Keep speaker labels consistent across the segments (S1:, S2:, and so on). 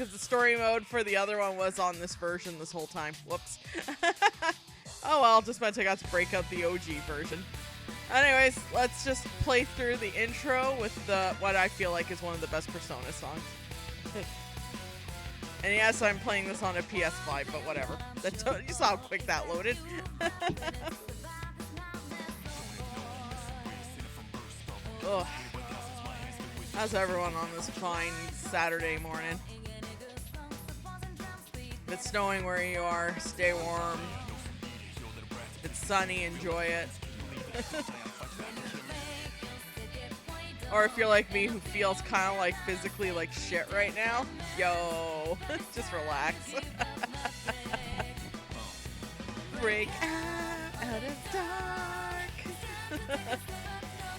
S1: because the story mode for the other one was on this version this whole time. Whoops. Oh well, just meant I got to break out the OG version. Anyways, let's just play through the intro with what I feel like is one of the best Persona songs. And yes, I'm playing this on a PS5, but whatever. You saw how quick that loaded. Ugh. How's everyone on this fine Saturday morning? If it's snowing where you are, stay warm. If it's sunny, enjoy it. Or if you're like me who feels kind of like physically like shit right now, yo, just relax. Break out of dark.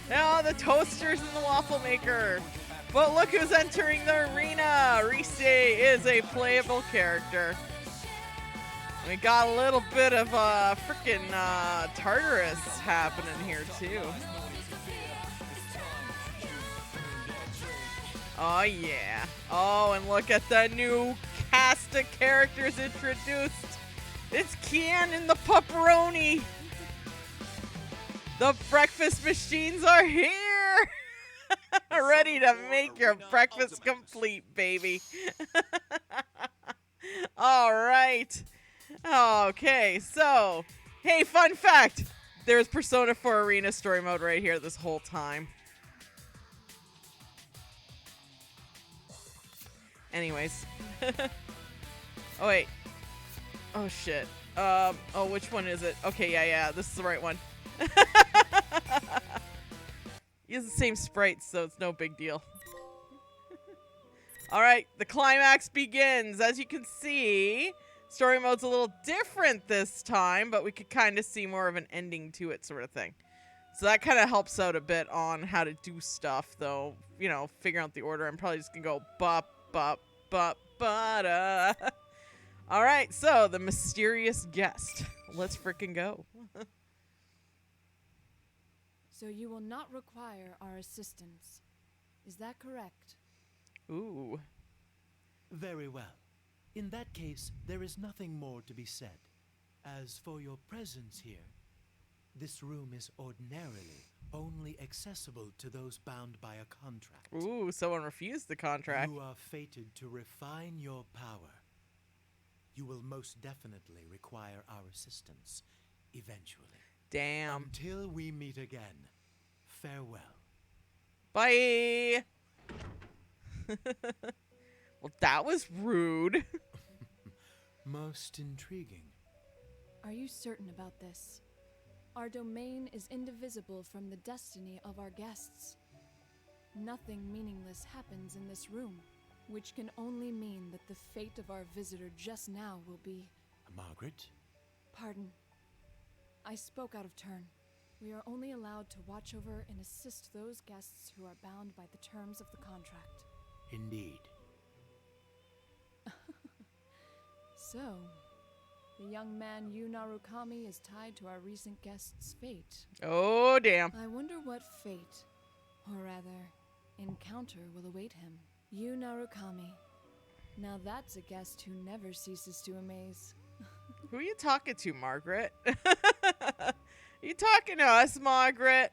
S1: Now the toasters and the waffle maker. But look who's entering the arena. Rise is a playable character. We got a little bit of frickin' Tartarus happening here too. Oh yeah. Oh, and look at the new cast of characters introduced. It's Kian and the pepperoni. The breakfast machines are here. Ready to make your breakfast complete, baby. All right. Okay, so, hey, fun fact. There's Persona 4 Arena story mode right here this whole time. Anyways. Oh, wait. Oh, shit. Oh, which one is it? Okay, yeah, this is the right one. Use the same sprites, so it's no big deal. Alright, the climax begins. As you can see, story mode's a little different this time, but we could kind of see more of an ending to it sort of thing. So that kind of helps out a bit on how to do stuff, though. You know, figuring out the order. I'm probably just going to go bop, bop, bop, ba-da. Alright, so the mysterious guest. Let's frickin' go.
S2: So you will not require our assistance. Is that correct?
S1: Ooh.
S3: Very well. In that case, there is nothing more to be said. As for your presence here, this room is ordinarily only accessible to those bound by a contract.
S1: Ooh, someone refused the contract.
S3: You are fated to refine your power. You will most definitely require our assistance eventually.
S1: Damn.
S3: Until we meet again, farewell.
S1: Bye. Well, that was rude.
S3: Most intriguing.
S2: Are you certain about this? Our domain is indivisible from the destiny of our guests. Nothing meaningless happens in this room, which can only mean that the fate of our visitor just now will be...
S3: Margaret?
S2: Pardon. I spoke out of turn. We are only allowed to watch over and assist those guests who are bound by the terms of the contract.
S3: Indeed.
S2: So, the young man Yu Narukami is tied to our recent guest's fate.
S1: Oh, damn.
S2: I wonder what fate, or rather, encounter will await him. Yu Narukami. Now that's a guest who never ceases to amaze.
S1: Who are you talking to, Margaret? You talking to us, Margaret?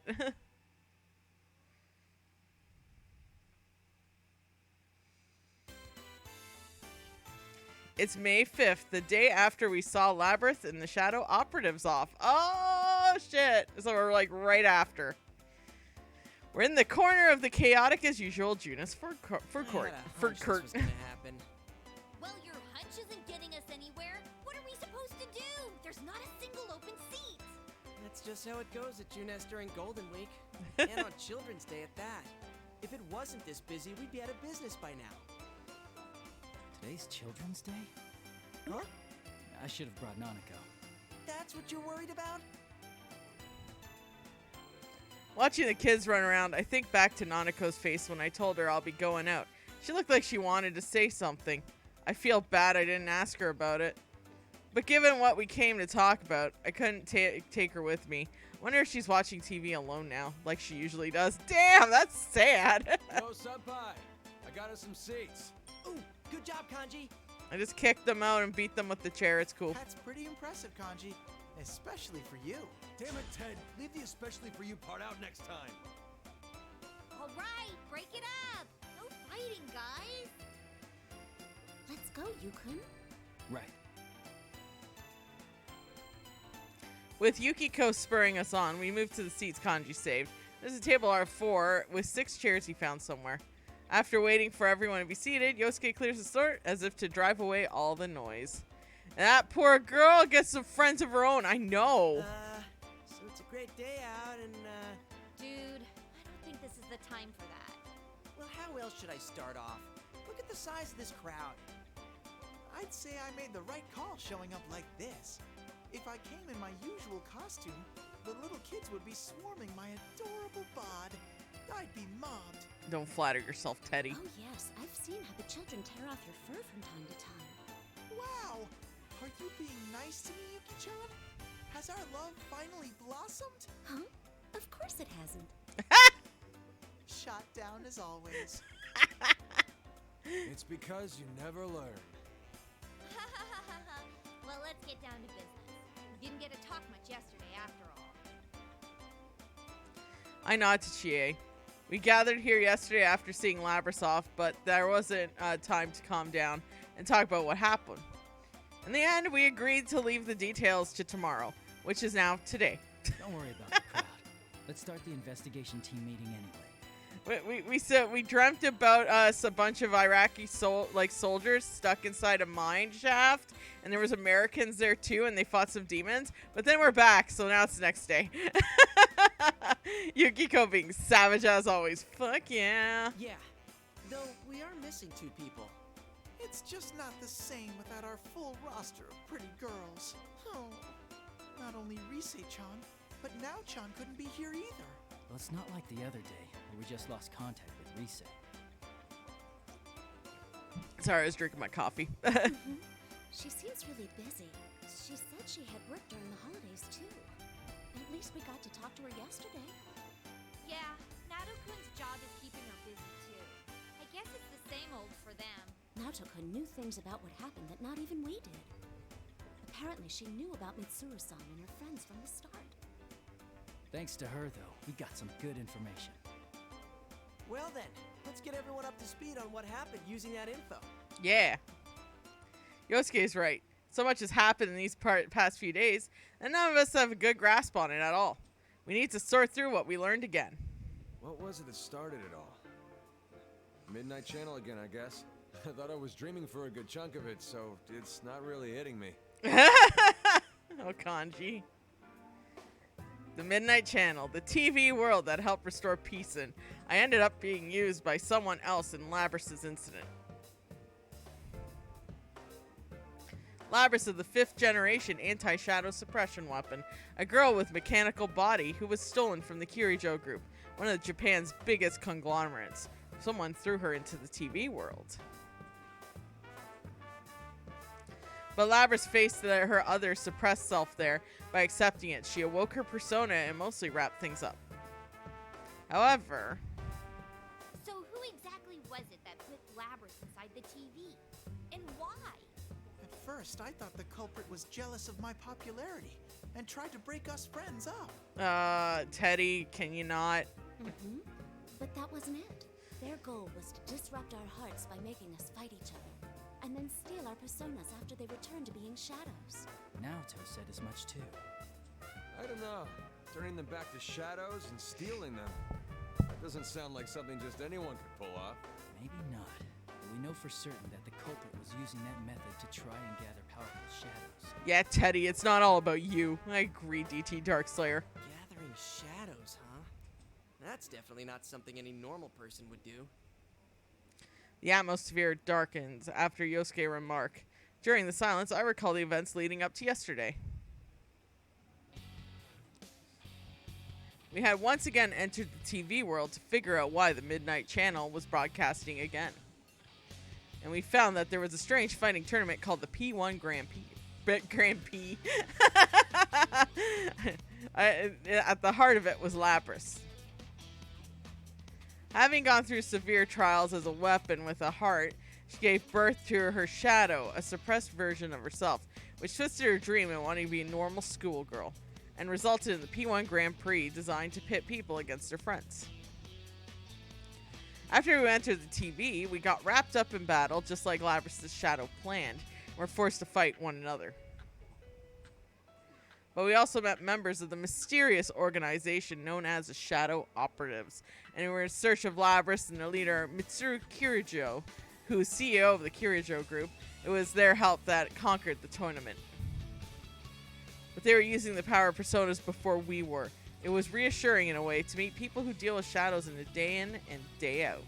S1: It's May 5th, the day after we saw Labyrinth and the Shadow Operatives off. Oh, shit. So we're like right after. We're in the corner of the chaotic as usual Junis for Kurt.
S4: Well, your hunch isn't getting us anywhere. What are we supposed to do? There's not a single open seat.
S5: That's just how it goes at Junes during Golden Week. And on Children's Day at that. If it wasn't this busy, we'd be out of business by now.
S6: Today's Children's Day?
S5: Huh?
S6: I should have brought Nanako.
S5: That's what you're worried about?
S1: Watching the kids run around, I think back to Nanako's face when I told her I'll be going out. She looked like she wanted to say something. I feel bad I didn't ask her about it. But given what we came to talk about, I couldn't take her with me. Wonder if she's watching TV alone now, like she usually does. Damn, that's sad.
S7: Yo, Senpai, I got us some seats.
S5: Ooh, good job, Kanji?
S1: I just kicked them out and beat them with the chair. It's cool.
S7: That's pretty impressive, Kanji. Especially for you.
S8: Damn it, Ted. Leave the especially for you part out next time.
S4: All right, break it up. No fighting, guys. Let's go, Yukun.
S6: Right.
S1: With Yukiko spurring us on, we move to the seats Kanji saved. There's a table R4 with 6 chairs he found somewhere. After waiting for everyone to be seated, Yosuke clears his throat as if to drive away all the noise. And that poor girl gets some friends of her own. I know.
S5: So it's a great day out and,
S4: Dude, I don't think this is the time for that.
S5: well, how else should I start off? Look at the size of this crowd.
S7: I'd say I made the right call showing up like this. If I came in my usual costume, the little kids would be swarming my adorable bod. I'd be mobbed.
S1: Don't flatter yourself, Teddy.
S4: Oh yes, I've seen how the children tear off your fur from time to time.
S7: Wow! Are you being nice to me, Yuki-chan? Has our love finally blossomed?
S4: Huh? Of course it hasn't.
S7: Shot down as always.
S8: It's because you never learn.
S4: Well, let's get down to business. We didn't get to talk much yesterday after all.
S1: I nod to Chie. We gathered here yesterday after seeing Labrasov, but there wasn't time to calm down and talk about what happened. In the end, we agreed to leave the details to tomorrow, which is now today.
S6: Don't worry about the crowd. Let's start the investigation team meeting anyway.
S1: We dreamt about us a bunch of Iraqi soldiers stuck inside a mine shaft, and there was Americans there too, and they fought some demons. But then we're back, so now it's the next day. Yukiko being savage as always. Fuck yeah.
S5: yeah. Though we are missing 2 people.
S7: It's just not the same without our full roster of pretty girls. Oh, not only Rise-chan, but Nao-chan couldn't be here either.
S6: Well, it's not like the other day where we just lost contact with Rise.
S1: Sorry, I was drinking my coffee.
S4: She seems really busy. She said she had work during the holidays too. At least we got to talk to her yesterday. Yeah, Nato-kun's job is keeping her busy too. I guess it's the same old for them. Nato-kun knew things about what happened that not even we did. Apparently she knew about Mitsuru-san and her friends from the start.
S6: Thanks to her, though, we got some good information.
S5: Well then, let's get everyone up to speed on what happened using that info.
S1: Yeah. Yosuke is right. So much has happened in these past few days, and none of us have a good grasp on it at all. We need to sort through what we learned again.
S8: What was it that started it all? Midnight Channel again, I guess. I thought I was dreaming for a good chunk of it, so it's not really hitting me.
S1: Oh, Kanji. The Midnight Channel, the TV world that helped restore peace in. I ended up being used by someone else in Labras's incident. Labras is the 5th generation anti-shadow suppression weapon, a girl with mechanical body who was stolen from the Kirijo group, one of Japan's biggest conglomerates. Someone threw her into the TV world. But Labras faced her other suppressed self there by accepting it. She awoke her persona and mostly wrapped things up. However...
S4: So who exactly was it that put Labras inside the TV? And why?
S7: At first, I thought the culprit was jealous of my popularity and tried to break us friends up.
S1: Teddy, can you not?
S4: Mm-hmm. But that wasn't it. Their goal was to disrupt our hearts by making us fight each other, and then steal our personas after they returned to being shadows.
S6: Naoto said as much too.
S8: I don't know. Turning them back to shadows and stealing them. That doesn't sound like something just anyone could pull off.
S6: Maybe not. But we know for certain that the culprit was using that method to try and gather powerful shadows.
S1: Yeah, Teddy, it's not all about you. I agree, DT Darkslayer.
S5: Gathering shadows, huh? That's definitely not something any normal person would do.
S1: The atmosphere darkens after Yosuke remark. During the silence, I recall the events leading up to yesterday. We had once again entered the TV world to figure out why the Midnight Channel was broadcasting again. And we found that there was a strange fighting tournament called the P1 Grand Prix. At the heart of it was Lapras. Having gone through severe trials as a weapon with a heart, She gave birth to her shadow, a suppressed version of herself, which twisted her dream in wanting to be a normal schoolgirl, and resulted in the P1 Grand Prix designed to pit people against their friends. After we entered the TV, we got wrapped up in battle just like Labrys' shadow planned, and were forced to fight one another. But we also met members of the mysterious organization known as the Shadow Operatives, and we were in search of Labrys and their leader, Mitsuru Kirijo, who is CEO of the Kirijo group. It was their help that conquered the tournament. But they were using the power of personas before we were. It was reassuring in a way to meet people who deal with shadows in a day in and day out.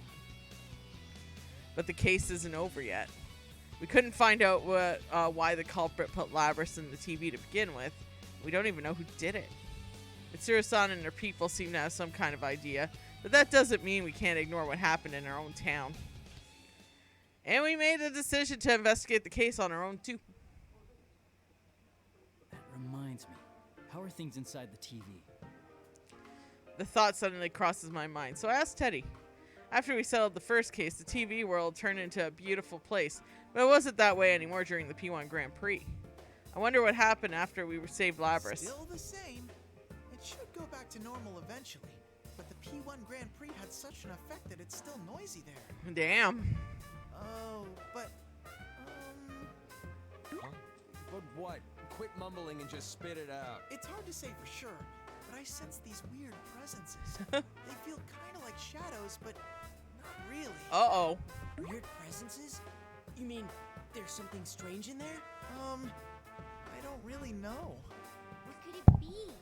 S1: But the case isn't over yet. We couldn't find out why the culprit put Labrys in the TV to begin with. We don't even know who did it. Mitsuru-san and her people seem to have some kind of idea, but that doesn't mean we can't ignore what happened in our own town. And we made the decision to investigate the case on our own too.
S6: That reminds me. How are things inside the TV?
S1: The thought suddenly crosses my mind, so I asked Teddy. After we settled the first case, the TV world turned into a beautiful place, but it wasn't that way anymore during the P1 Grand Prix. I wonder what happened after we saved Labrys.
S7: Still the same. It should go back to normal eventually, but the P1 Grand Prix had such an effect that it's still noisy there.
S1: Damn.
S7: Oh, but,
S8: Huh? But what? Quit mumbling and just spit it out.
S7: it's hard to say for sure, but I sense these weird presences. They feel kind of like shadows, but not really.
S1: Uh-oh.
S5: Weird presences? You mean there's something strange in there?
S7: I don't really know.
S4: What could it be?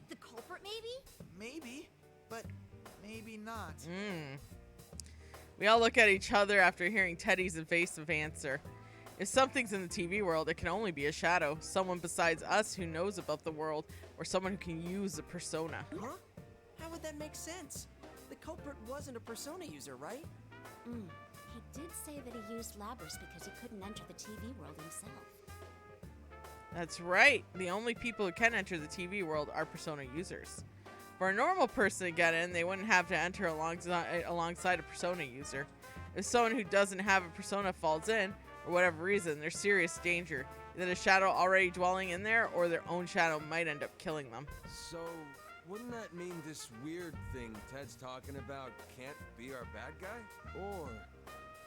S4: The culprit, maybe?
S7: Maybe, but maybe not.
S1: We all look at each other after hearing Teddy's evasive answer. If something's in the TV world, it can only be a shadow. Someone besides us who knows about the world, or someone who can use a persona.
S5: Huh? How would that make sense? The culprit wasn't a persona user, right?
S4: He did say that he used Labrys because he couldn't enter the TV world himself.
S1: That's right. The only people who can enter the TV world are persona users. For a normal person to get in, they wouldn't have to enter alongside a persona user. If someone who doesn't have a persona falls in, for whatever reason, there's serious danger. Either a shadow already dwelling in there, or their own shadow might end up killing them.
S8: So, wouldn't that mean this weird thing Ted's talking about can't be our bad guy? Or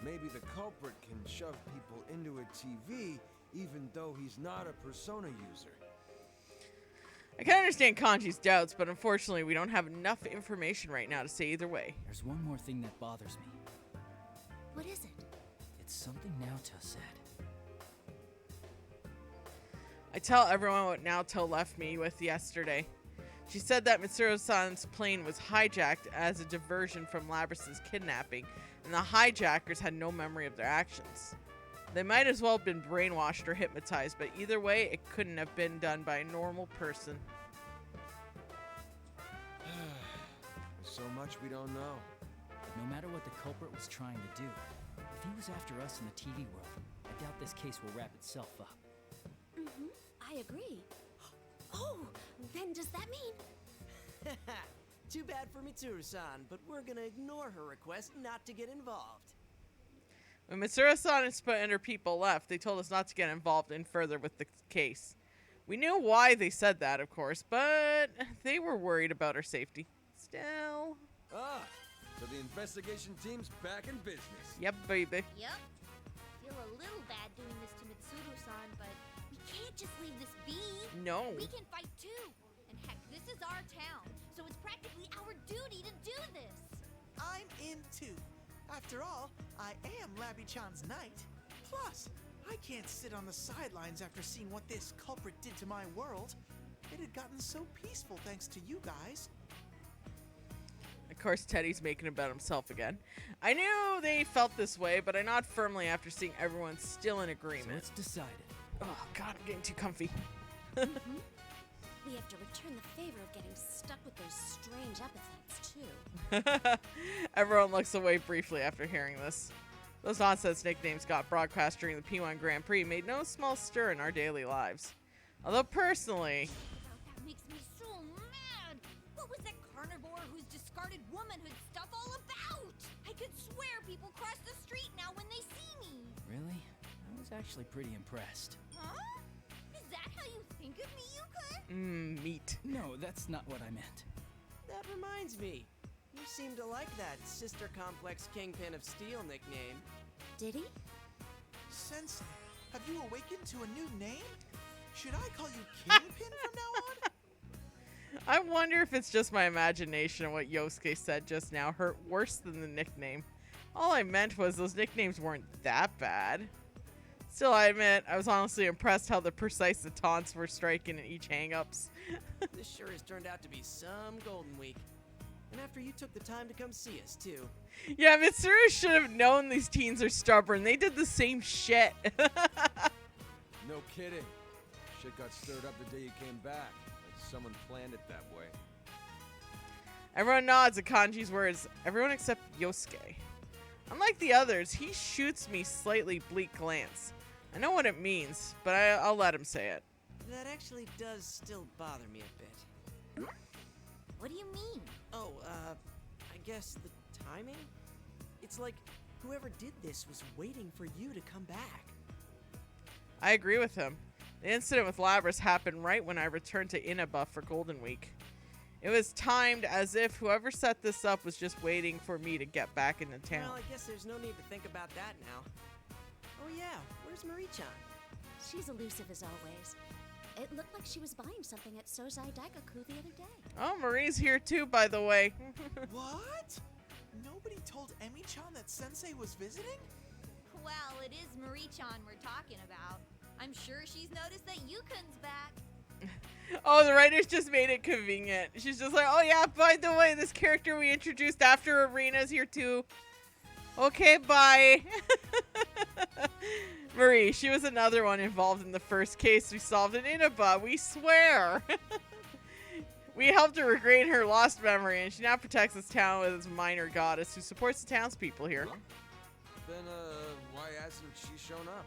S8: maybe the culprit can shove people into a TV even though he's not a persona user.
S1: I can understand Kanji's doubts, but unfortunately we don't have enough information right now to say either way.
S6: There's one more thing that bothers me.
S4: What is it?
S6: It's something Naoto said.
S1: I tell everyone what Naoto left me with yesterday. She said that Mitsuru-san's plane was hijacked as a diversion from Labrys' kidnapping, and the hijackers had no memory of their actions. They might as well have been brainwashed or hypnotized, but either way, it couldn't have been done by a normal person.
S8: There's so much we don't know.
S6: But no matter what the culprit was trying to do, if he was after us in the TV world, I doubt this case will wrap itself up.
S4: I agree. Oh, then does that mean?
S5: Too bad for Mitsuru-san, but we're gonna ignore her request not to get involved.
S1: When Mitsuru-san and Sput and her people left, they told us not to get involved in further with the case. We knew why they said that, of course, but they were worried about our safety. Still.
S8: Ah, so the investigation team's back in business.
S1: Yep, baby.
S4: Yep. Feel a little bad doing this to Mitsuru-san, but we can't just leave this be.
S1: No.
S4: We can fight too. And heck, this is our town, so it's practically our duty to do this.
S7: I'm in too. After all, I am Labby-chan's knight. Plus, I can't sit on the sidelines after seeing what this culprit did to my world. It had gotten so peaceful thanks to you guys.
S1: Of course, Teddy's making it about himself again. I knew they felt this way, but I nod firmly after seeing everyone still in
S6: So
S1: agreement.
S6: it's decided.
S1: Oh, God, I'm getting too comfy.
S4: We have to return the favor of getting stuck with those strange epithets, too.
S1: Everyone looks away briefly after hearing this. Those nonsense nicknames got broadcast during the P1 Grand Prix made no small stir in our daily lives. Although personally,
S4: That makes me so mad. What was that carnivore whose discarded womanhood stuff all about? I could swear people cross the street now when they see
S6: was actually pretty impressed.
S4: Huh? Is that how you think of me, Yukon?
S1: Meat.
S6: No, that's not what I meant.
S5: That reminds me. You seem to like that Sister Complex Kingpin of Steel nickname.
S4: Did he?
S7: Sensei, have you awakened to a new name? Should I call you Kingpin from now on?
S1: I wonder if it's just my imagination and what Yosuke said just now hurt worse than the nickname. All I meant was those nicknames weren't that bad. Still, I admit, I was honestly impressed how the precise the taunts were striking in each hang-ups.
S5: This sure has turned out to be some Golden Week. And after you took the time to come see us, too.
S1: Yeah, Mitsuru should have known these teens are stubborn. They did the same shit.
S8: No kidding. Shit got stirred up the day you came back. Like someone planned it that way.
S1: Everyone nods at Kanji's words. Everyone except Yosuke. Unlike the others, he shoots me slightly bleak glance. I know what it means, but I'll let him say it.
S5: That actually does still bother me a bit.
S4: What do you mean?
S5: Oh, I guess the timing? It's like whoever did this was waiting for you to come back.
S1: I agree with him. The incident with Labras happened right when I returned to Inaba for Golden Week. It was timed as if whoever set this up was just waiting for me to get back into town.
S5: Well, I guess there's no need to think about that now. Oh yeah, where's Marie-chan?
S4: She's elusive as always. It looked like she was buying something at Sozai Daigaku the other day.
S1: Oh, Marie's here too, by the way.
S7: What? Nobody told Emi-chan that Sensei was visiting?
S4: Well, it is Marie-chan we're talking about. I'm sure she's noticed that Yukon's back.
S1: Oh, the writers just made it convenient. She's just like, oh yeah, by the way, this character we introduced after Arena's here too. Okay, bye. Marie, she was another one involved in the first case we solved in Inaba, we swear. We helped her regain her lost memory, and she now protects this town with its minor goddess who supports the townspeople here.
S8: Then, why hasn't she shown up?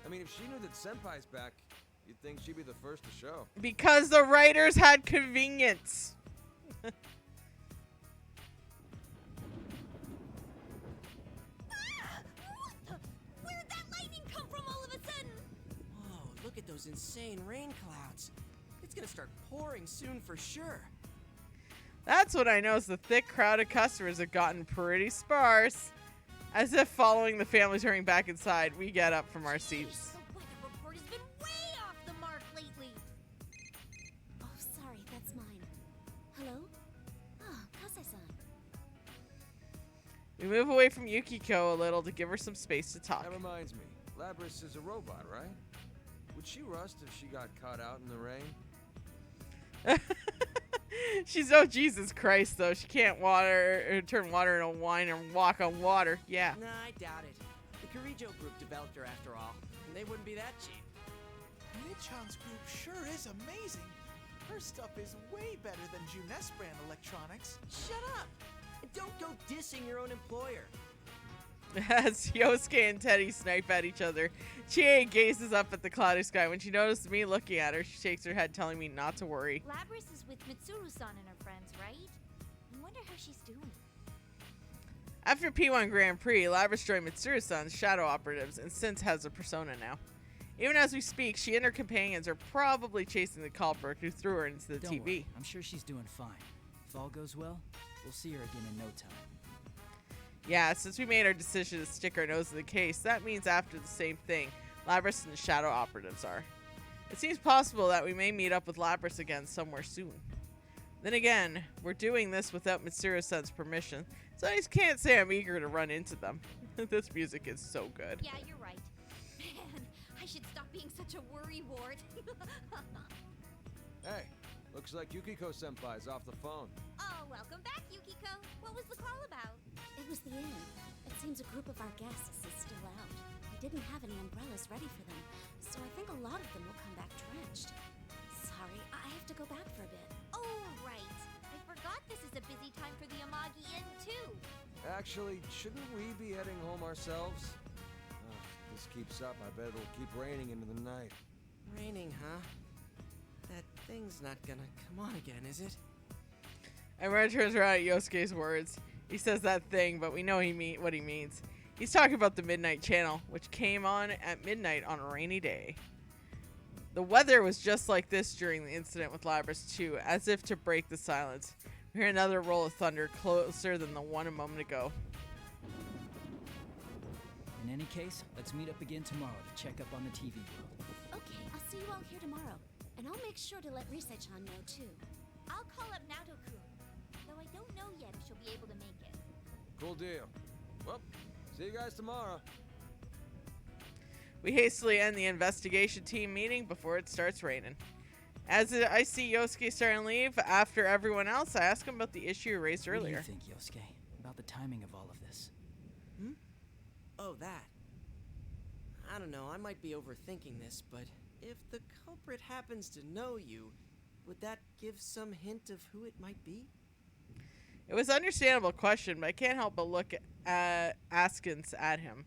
S8: I mean, if she knew that Senpai's back, you'd think she'd be the first to show.
S1: Because the writers had convenience.
S4: Where'd that lightning come from all of a sudden?
S5: Whoa, look at those insane rain clouds. It's gonna start pouring soon for sure.
S1: That's what I know is the thick crowd of customers have gotten pretty sparse. As if following the families hurrying back inside, we get up from our seats.
S4: The weather report has been way off the mark lately. Oh, sorry, that's mine. Hello? Oh, Kasai-san.
S1: We move away from Yukiko a little to give her some space to talk.
S8: That reminds me, Labras is a robot, right? Would she rust if she got caught out in the rain?
S1: She's no Jesus Christ, though. She can't turn water into wine or walk on water. Yeah.
S5: Nah, I doubt it. The Kirijo group developed her after all, and they wouldn't be that cheap.
S7: Mid-chan's group sure is amazing. Her stuff is way better than Junes brand electronics.
S5: Shut up! And don't go dissing your own employer.
S1: As Yosuke and Teddy snipe at each other, Chie gazes up at the cloudy sky. When she notices me looking at her, she shakes her head, telling me not to worry.
S4: Labras is with Mitsuru-san and her friends, right? I wonder how she's doing.
S1: After P1 Grand Prix, Labras joined Mitsuru-san's shadow operatives and since has a persona now. Even as we speak, she and her companions are probably chasing the culprit who threw her into the
S6: Don't
S1: TV.
S6: worry, I'm sure she's doing fine. If all goes well, we'll see her again in no time.
S1: Yeah, since we made our decision to stick our nose in the case, that means after the same thing, Labras and the shadow operatives are. It seems possible that we may meet up with Labras again somewhere soon. Then again, we're doing this without Mitsuru-san's permission, so I just can't say I'm eager to run into them. This music is so good.
S4: Yeah, you're right. Man, I should stop being such a worrywart.
S8: Hey, looks like Yukiko-senpai's off the phone.
S4: Oh, welcome back, Yukiko. What was the call about?
S9: It was the inn. It seems a group of our guests is still out. We didn't have any umbrellas ready for them, so I think a lot of them will come back drenched. Sorry, I have to go back for a bit.
S4: Oh, right. I forgot this is a busy time for the Amagi Inn, too.
S8: Actually, shouldn't we be heading home ourselves? If this keeps up, I bet it'll keep raining into the night.
S5: Raining, huh? That thing's not gonna come on again, is it?
S1: Everyone turns around at Yosuke's words. He says that thing, but we know what he means. He's talking about the Midnight Channel, which came on at midnight on a rainy day. The weather was just like this during the incident with Labras 2, as if to break the silence. We hear another roll of thunder closer than the one a moment ago.
S6: In any case, let's meet up again tomorrow to check up on the TV world.
S9: Okay, I'll see you all here tomorrow. And I'll make sure to let Risai-chan know, too.
S4: I'll call up Nato-kun, though I don't know yet if she'll be able to make it.
S8: Cool deal. Well, see you guys tomorrow.
S1: We hastily end the investigation team meeting before it starts raining. As I see Yosuke starting to leave after everyone else, I ask him about the issue raised earlier.
S6: What do you think, Yosuke, about the timing of all of this?
S5: Oh, that. I don't know, I might be overthinking this, but if the culprit happens to know you, would that give some hint of who it might be?
S1: It was an understandable question, but I can't help but look askance at him.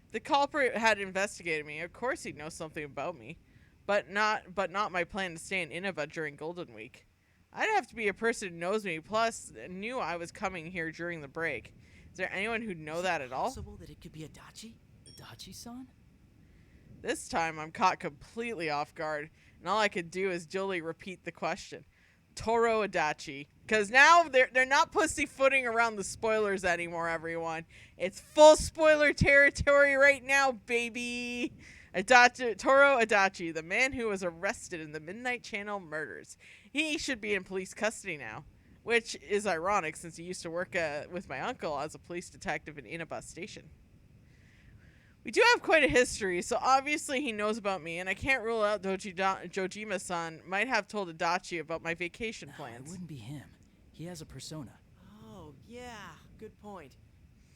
S1: If the culprit had investigated me, of course he'd know something about me, but not my plan to stay in Inaba during Golden Week. I'd have to be a person who knows me, plus knew I was coming here during the break. Is there anyone who'd know that at all?
S5: Possible that it could be Adachi?
S6: Adachi-san?
S1: This time I'm caught completely off guard, and all I could do is duly repeat the question. Toro Adachi. Because now they're not pussyfooting around the spoilers anymore, everyone. It's full spoiler territory right now, baby. Toro Adachi, the man who was arrested in the Midnight Channel murders. He should be in police custody now, which is ironic since he used to work with my uncle as a police detective in Inaba Station. We do have quite a history, so obviously he knows about me, and I can't rule out Dojima-san might have told Adachi about my vacation
S6: No,
S1: plans.
S6: it wouldn't be him. He has a persona.
S5: Oh, yeah, good point.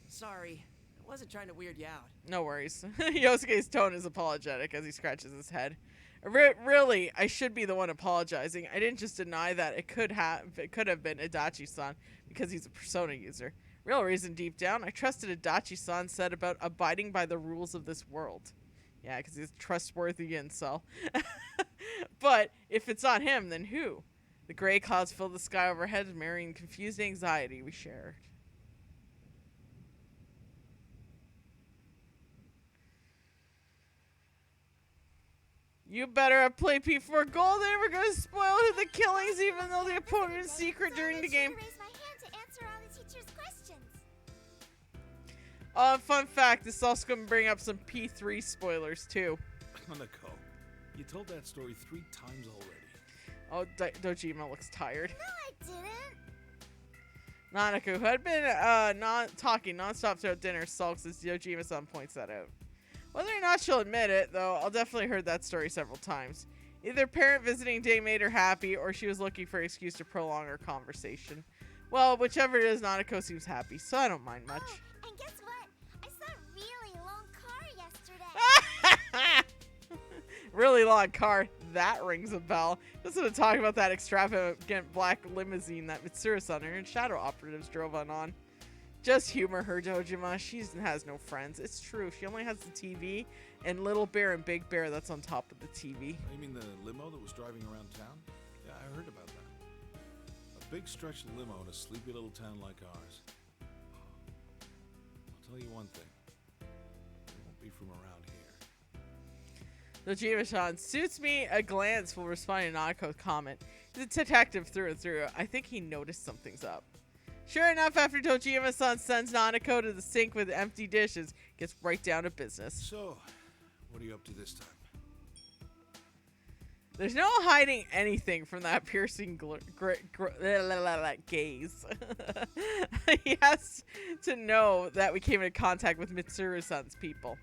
S5: Sorry, I wasn't trying to weird you out.
S1: No worries. Yosuke's tone is apologetic as he scratches his head. Really, I should be the one apologizing. I didn't just deny that it could have been Adachi-san because he's a persona user. Real reason deep down, I trusted Adachi-san said about abiding by the rules of this world. Yeah, because he's trustworthy incel. But if it's not him, then who? The gray clouds filled the sky overhead, mirroring confused anxiety we shared. You better have played P4 Gold, and we're going to spoil who the killings, even though the opponent is secret during the game.
S9: Raise my hand to answer all the teacher's questions.
S1: Fun fact, this is also going to bring up some P3 spoilers, too.
S10: Hanako, you told that story 3 times already.
S1: Oh, Dojima looks tired.
S9: No, I didn't.
S1: Nanako, who had been talking nonstop throughout dinner, sulks as Dojima-san points that out. Whether or not she'll admit it, though, I'll definitely heard that story several times. Either parent visiting day made her happy, or she was looking for an excuse to prolong her conversation. Well, whichever it is, Nanako seems happy, so I don't mind much.
S9: Oh, and guess what? I saw a really long car yesterday.
S1: Really long car. That rings a bell. Just want to talk about that extravagant black limousine that Mitsuru-san and her shadow operatives drove on. Just humor her, Dojima. She has no friends. It's true. She only has the TV and Little Bear and Big Bear that's on top of the TV.
S10: You mean the limo that was driving around town? Yeah, I heard about that. A big stretch limo in a sleepy little town like ours. I'll tell you one thing. It won't be from around here.
S1: Dojima-san suits me a glance while responding to Nanako's comment. He's a detective through and through. I think he noticed something's up. Sure enough, after Dojima-san sends Nanako to the sink with empty dishes, gets right down to business.
S10: So, what are you up to this time?
S1: There's no hiding anything from that piercing gaze. He has to know that we came into contact with Mitsuru-san's people.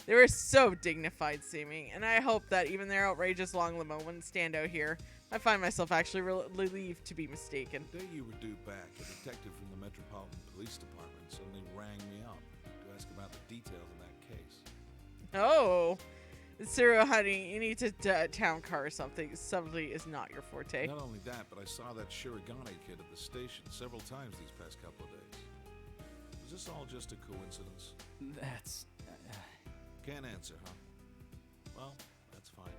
S1: They were so dignified seeming, and I hope that even their outrageous long limo wouldn't stand out here. I find myself actually relieved to be mistaken.
S10: The day you were due back, a detective from the Metropolitan Police Department suddenly rang me up to ask about the details of that case.
S1: Oh, Mitsuru, honey, you need to town car or something. Subtlety is not your forte.
S10: Not only that, but I saw that Shirogane kid at the station several times these past couple of days. Was this all just a coincidence?
S6: That's...
S10: Can't answer, huh? Well, that's fine.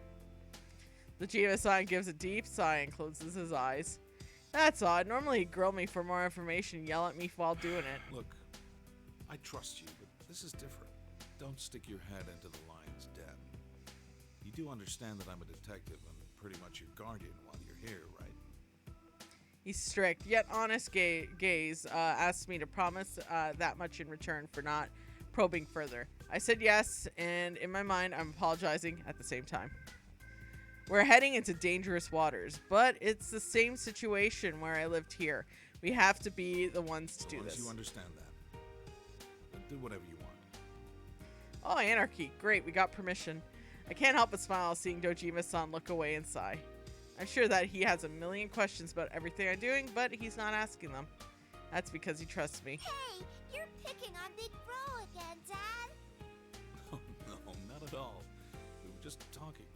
S1: The Dojima-san gives a deep sigh and closes his eyes. That's odd. Normally he'd grill me for more information and yell at me while doing it.
S10: Look, I trust you, but This is different. Don't stick your head into the lion's den. You do understand that I'm a detective and pretty much your guardian while you're here, right?
S1: He's strict, yet honest gaze asks me to promise that much in return for not probing further. I said yes, and in my mind, I'm apologizing at the same time. We're heading into dangerous waters, but it's the same situation where I lived here. We have to be the ones to do this.
S10: You understand that. But do whatever you want.
S1: Oh, anarchy. Great, we got permission. I can't help but smile seeing Dojima-san look away and sigh. I'm sure that he has a million questions about everything I'm doing, but he's not asking them. That's because he trusts me.
S9: Hey, you're picking on Big Bro again, Dad.
S10: Oh, no, not at all. We were just talking.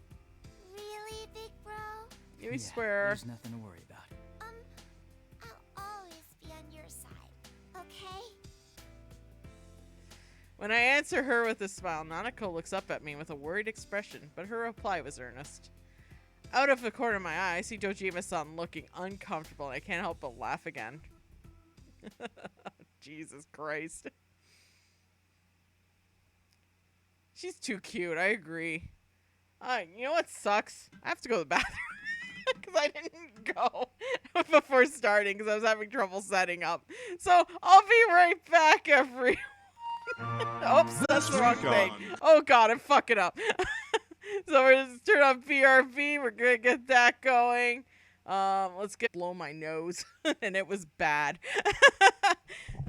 S9: Really, Big Bro?
S1: You yeah, swear.
S6: There's nothing to worry about.
S9: I'll always be on your side, okay?
S1: When I answer her with a smile, Nanako looks up at me with a worried expression, but her reply was earnest. Out of the corner of my eye, I see Dojima-san looking uncomfortable, and I can't help but laugh again. Jesus Christ. She's too cute, I agree. You know what sucks? I have to go to the bathroom. Because I didn't go before starting because I was having trouble setting up. So I'll be right back, everyone. Oops, that's the wrong thing. Oh god, I'm fucking up. So we're just turn on BRB. We're gonna get that going. Let's blow my nose, and it was bad.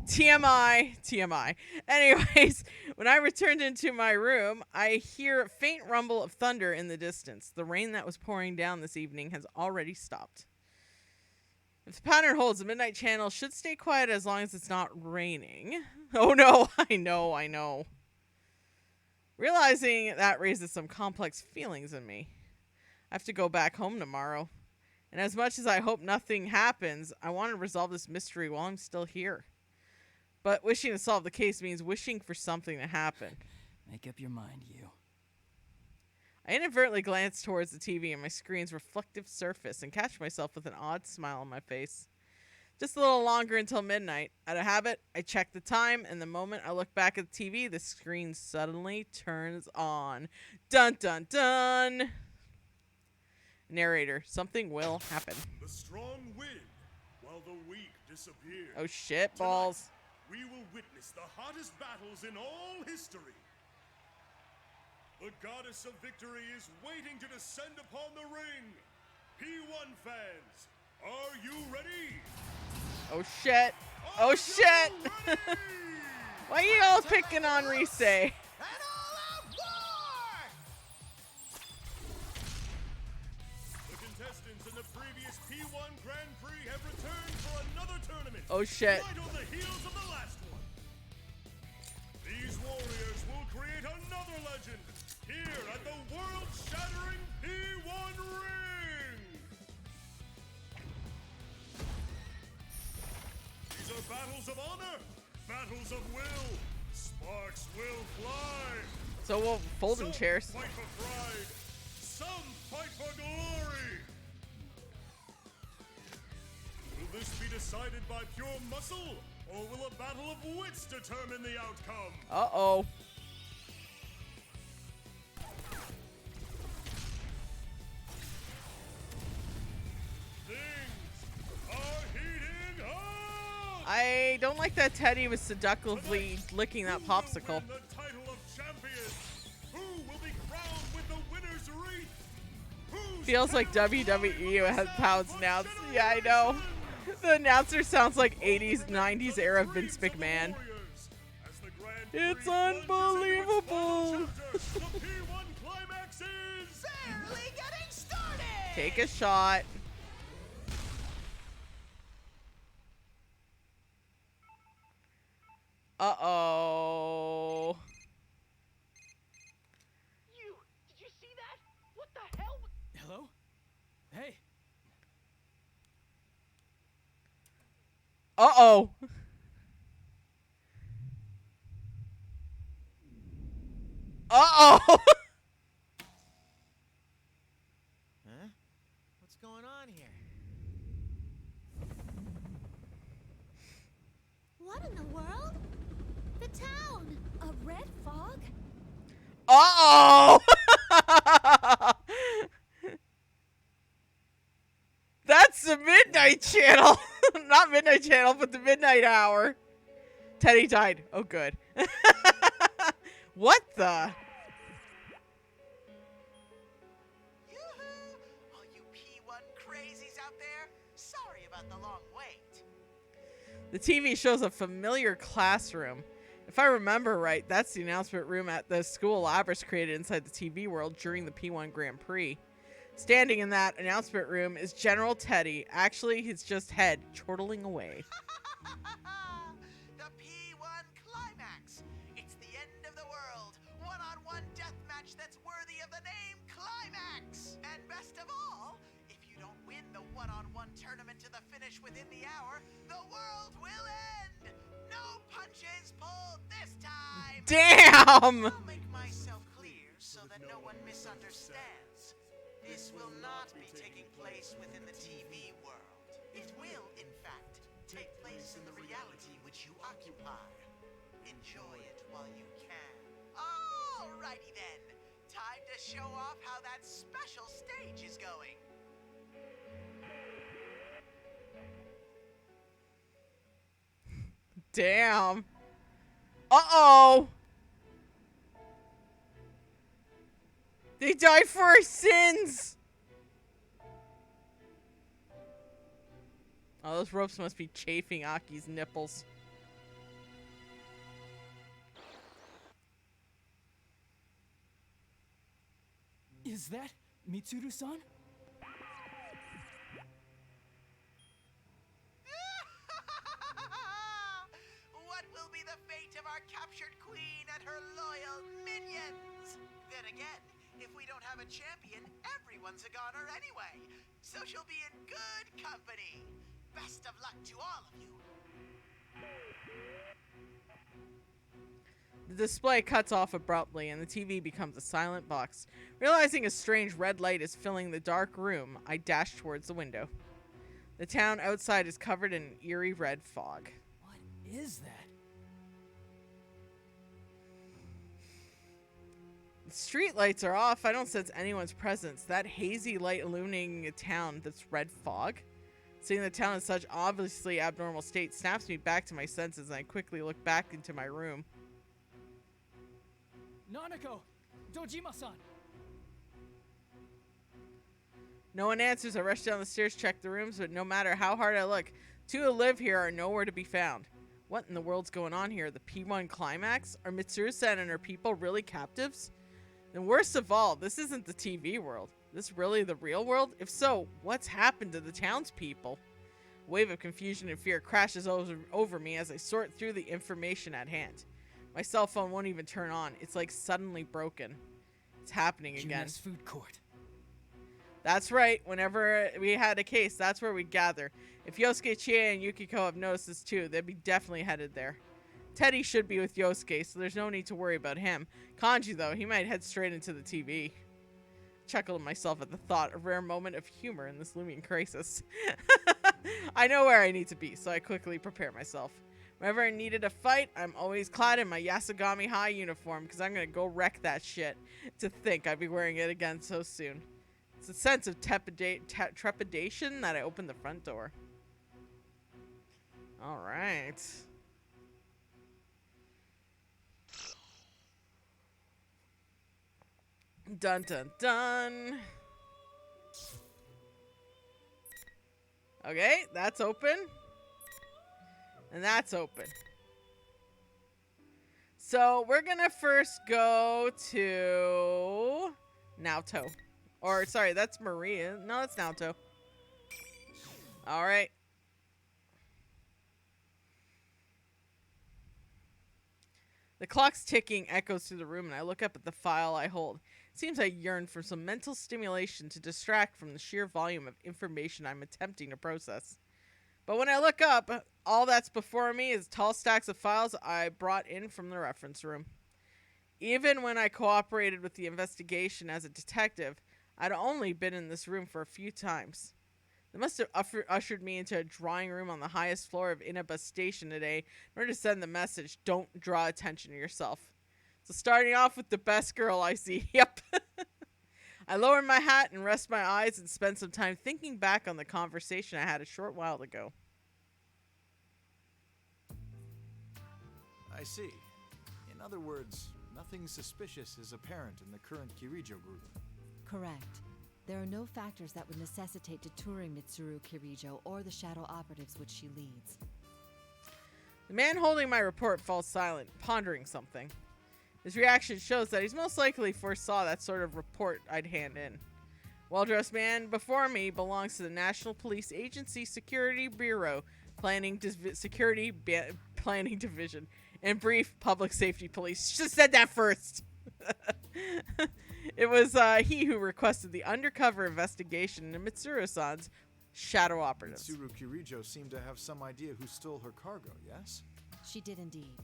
S1: TMI. Anyways, when I returned into my room, I hear a faint rumble of thunder in the distance. The rain that was pouring down this evening has already stopped. If the pattern holds, the Midnight Channel should stay quiet as long as it's not raining. Oh no, I know. Realizing that raises some complex feelings in me. I have to go back home tomorrow. And as much as I hope nothing happens, I want to resolve this mystery while I'm still here. But wishing to solve the case means wishing for something to happen.
S6: Make up your mind, you.
S1: I inadvertently glance towards the TV and my screen's reflective surface and catch myself with an odd smile on my face. Just a little longer until midnight. Out of habit, I check the time, and the moment I look back at the TV, the screen suddenly turns on. Dun dun dun! Narrator, something will happen.
S11: The strong win, while the weak disappear.
S1: Oh shit, balls.
S11: Tonight, we will witness the hottest battles in all history. The goddess of victory is waiting to descend upon the ring. P1 fans, are you ready?
S1: Oh shit. Oh shit. Why are you all picking on Rise?
S11: The contestants in the previous P1 Grand Prix have returned for another tournament.
S1: Oh shit.
S11: Right on the heels of the last one. These warriors will create another legend here at the world-shattering P1 ring. These are battles of honor, battles of will. Sparks will fly.
S1: So we'll fold in chairs.
S11: Some fight for pride. Some fight for glory. Will this be decided by pure muscle, or will a battle of wits determine the outcome?
S1: Uh-oh. I don't like that Teddy was seductively licking that popsicle. Feels like WWE has how it's announced. Yeah, I know. The announcer sounds like 80s, 90s era Vince McMahon. It's unbelievable. Take a shot. Uh-oh.
S12: Did you see that? What the hell?
S6: Hello? Hey.
S1: Uh-oh. Uh-oh.
S5: Huh? What's going on here?
S9: What in the world? The town! A
S1: Uh-oh! That's the Midnight Channel. Not Midnight Channel, but the Midnight Hour. Teddy died. Oh, good. What the?
S7: Yoo-hoo! All you P1 crazies out there, sorry about the long wait.
S1: The TV shows a familiar classroom. If I remember right, that's the announcement room at the school Labras created inside the TV world during the P1 Grand Prix. Standing in that announcement room is General Teddy. Actually, his just head chortling away.
S7: The P1 Climax! It's the end of the world! One-on-one deathmatch that's worthy of the name Climax! And best of all, if you don't win the one-on-one tournament to the finish within the hour, the world will end! No punches pulled this time!
S1: Damn!
S7: I'll make myself clear so that no one misunderstands. This will not be taking place within the TV world. It will, in fact, take place in the reality which you occupy. Enjoy it while you can. Alrighty then. Time to show off how that special stage is going.
S1: Damn. Uh-oh. They died for our sins. Oh, those ropes must be chafing Aki's nipples.
S6: Is that Mitsuru-san?
S7: What will be the fate of our captured queen and her loyal minions? Then again, if we don't have a champion, everyone's a goner anyway. So she'll be in good company. Best of luck to all of you.
S1: The display cuts off abruptly and the TV becomes a silent box. Realizing a strange red light is filling the dark room, I dash towards the window. The town outside is covered in eerie red fog.
S6: What is that?
S1: The street lights are off. I don't sense anyone's presence. That hazy light illuminating a town that's red fog. Seeing the town in such obviously abnormal state snaps me back to my senses, and I quickly look back into my room.
S6: Nanako! Dojima-san!
S1: No one answers. I rush down the stairs, check the rooms, but no matter how hard I look, two who live here are nowhere to be found. What in the world's going on here? The P1 Climax? Are Mitsuru-san and her people really captives? And worst of all, this isn't the TV world. This really the real world? If so, what's happened to the townspeople? A wave of confusion and fear crashes over me as I sort through the information at hand. My cell phone won't even turn on. It's like suddenly broken. It's happening again.
S6: US food court.
S1: That's right. Whenever we had a case, that's where we'd gather. If Yosuke, Chie, and Yukiko have noticed this too, they'd be definitely headed there. Teddy should be with Yosuke, so there's no need to worry about him. Kanji, though, he might head straight into the TV. Chuckled myself at the thought, a rare moment of humor in this looming crisis. I know where I need to be, so I quickly prepare myself. Whenever I needed a fight, I'm always clad in my Yasugami High uniform, because I'm going to go wreck that shit. To think I'd be wearing it again so soon. It's a sense of trepidation that I opened the front door. Alright. Dun dun dun. Okay, that's open. And that's open. So we're gonna first go to Naoto. Or sorry, that's Maria. No, that's Naoto. Alright. The clock's ticking echoes through the room, and I look up at the file I hold. It seems I yearn for some mental stimulation to distract from the sheer volume of information I'm attempting to process. But when I look up, all that's before me is tall stacks of files I brought in from the reference room. Even when I cooperated with the investigation as a detective, I'd only been in this room for a few times. They must have ushered me into a drawing room on the highest floor of Inaba Station today in order to send the message, "Don't draw attention to yourself." So starting off with the best girl I see. Yep. I lower my hat and rest my eyes and spend some time thinking back on the conversation I had a short while ago.
S13: I see. In other words, nothing suspicious is apparent in the current Kirijo group.
S14: Correct. There are no factors that would necessitate detouring Mitsuru Kirijo or the shadow operatives which she leads.
S1: The man holding my report falls silent, pondering something. His reaction shows that he's most likely foresaw that sort of report I'd hand in. Well-dressed man before me belongs to the National Police Agency Security Bureau, Planning Division. In brief, Public Safety Police. Should have said that first. It was he who requested the undercover investigation into Mitsuru-san's shadow operatives.
S13: Mitsuru Kirijo seemed to have some idea who stole her cargo, yes?
S14: She did indeed.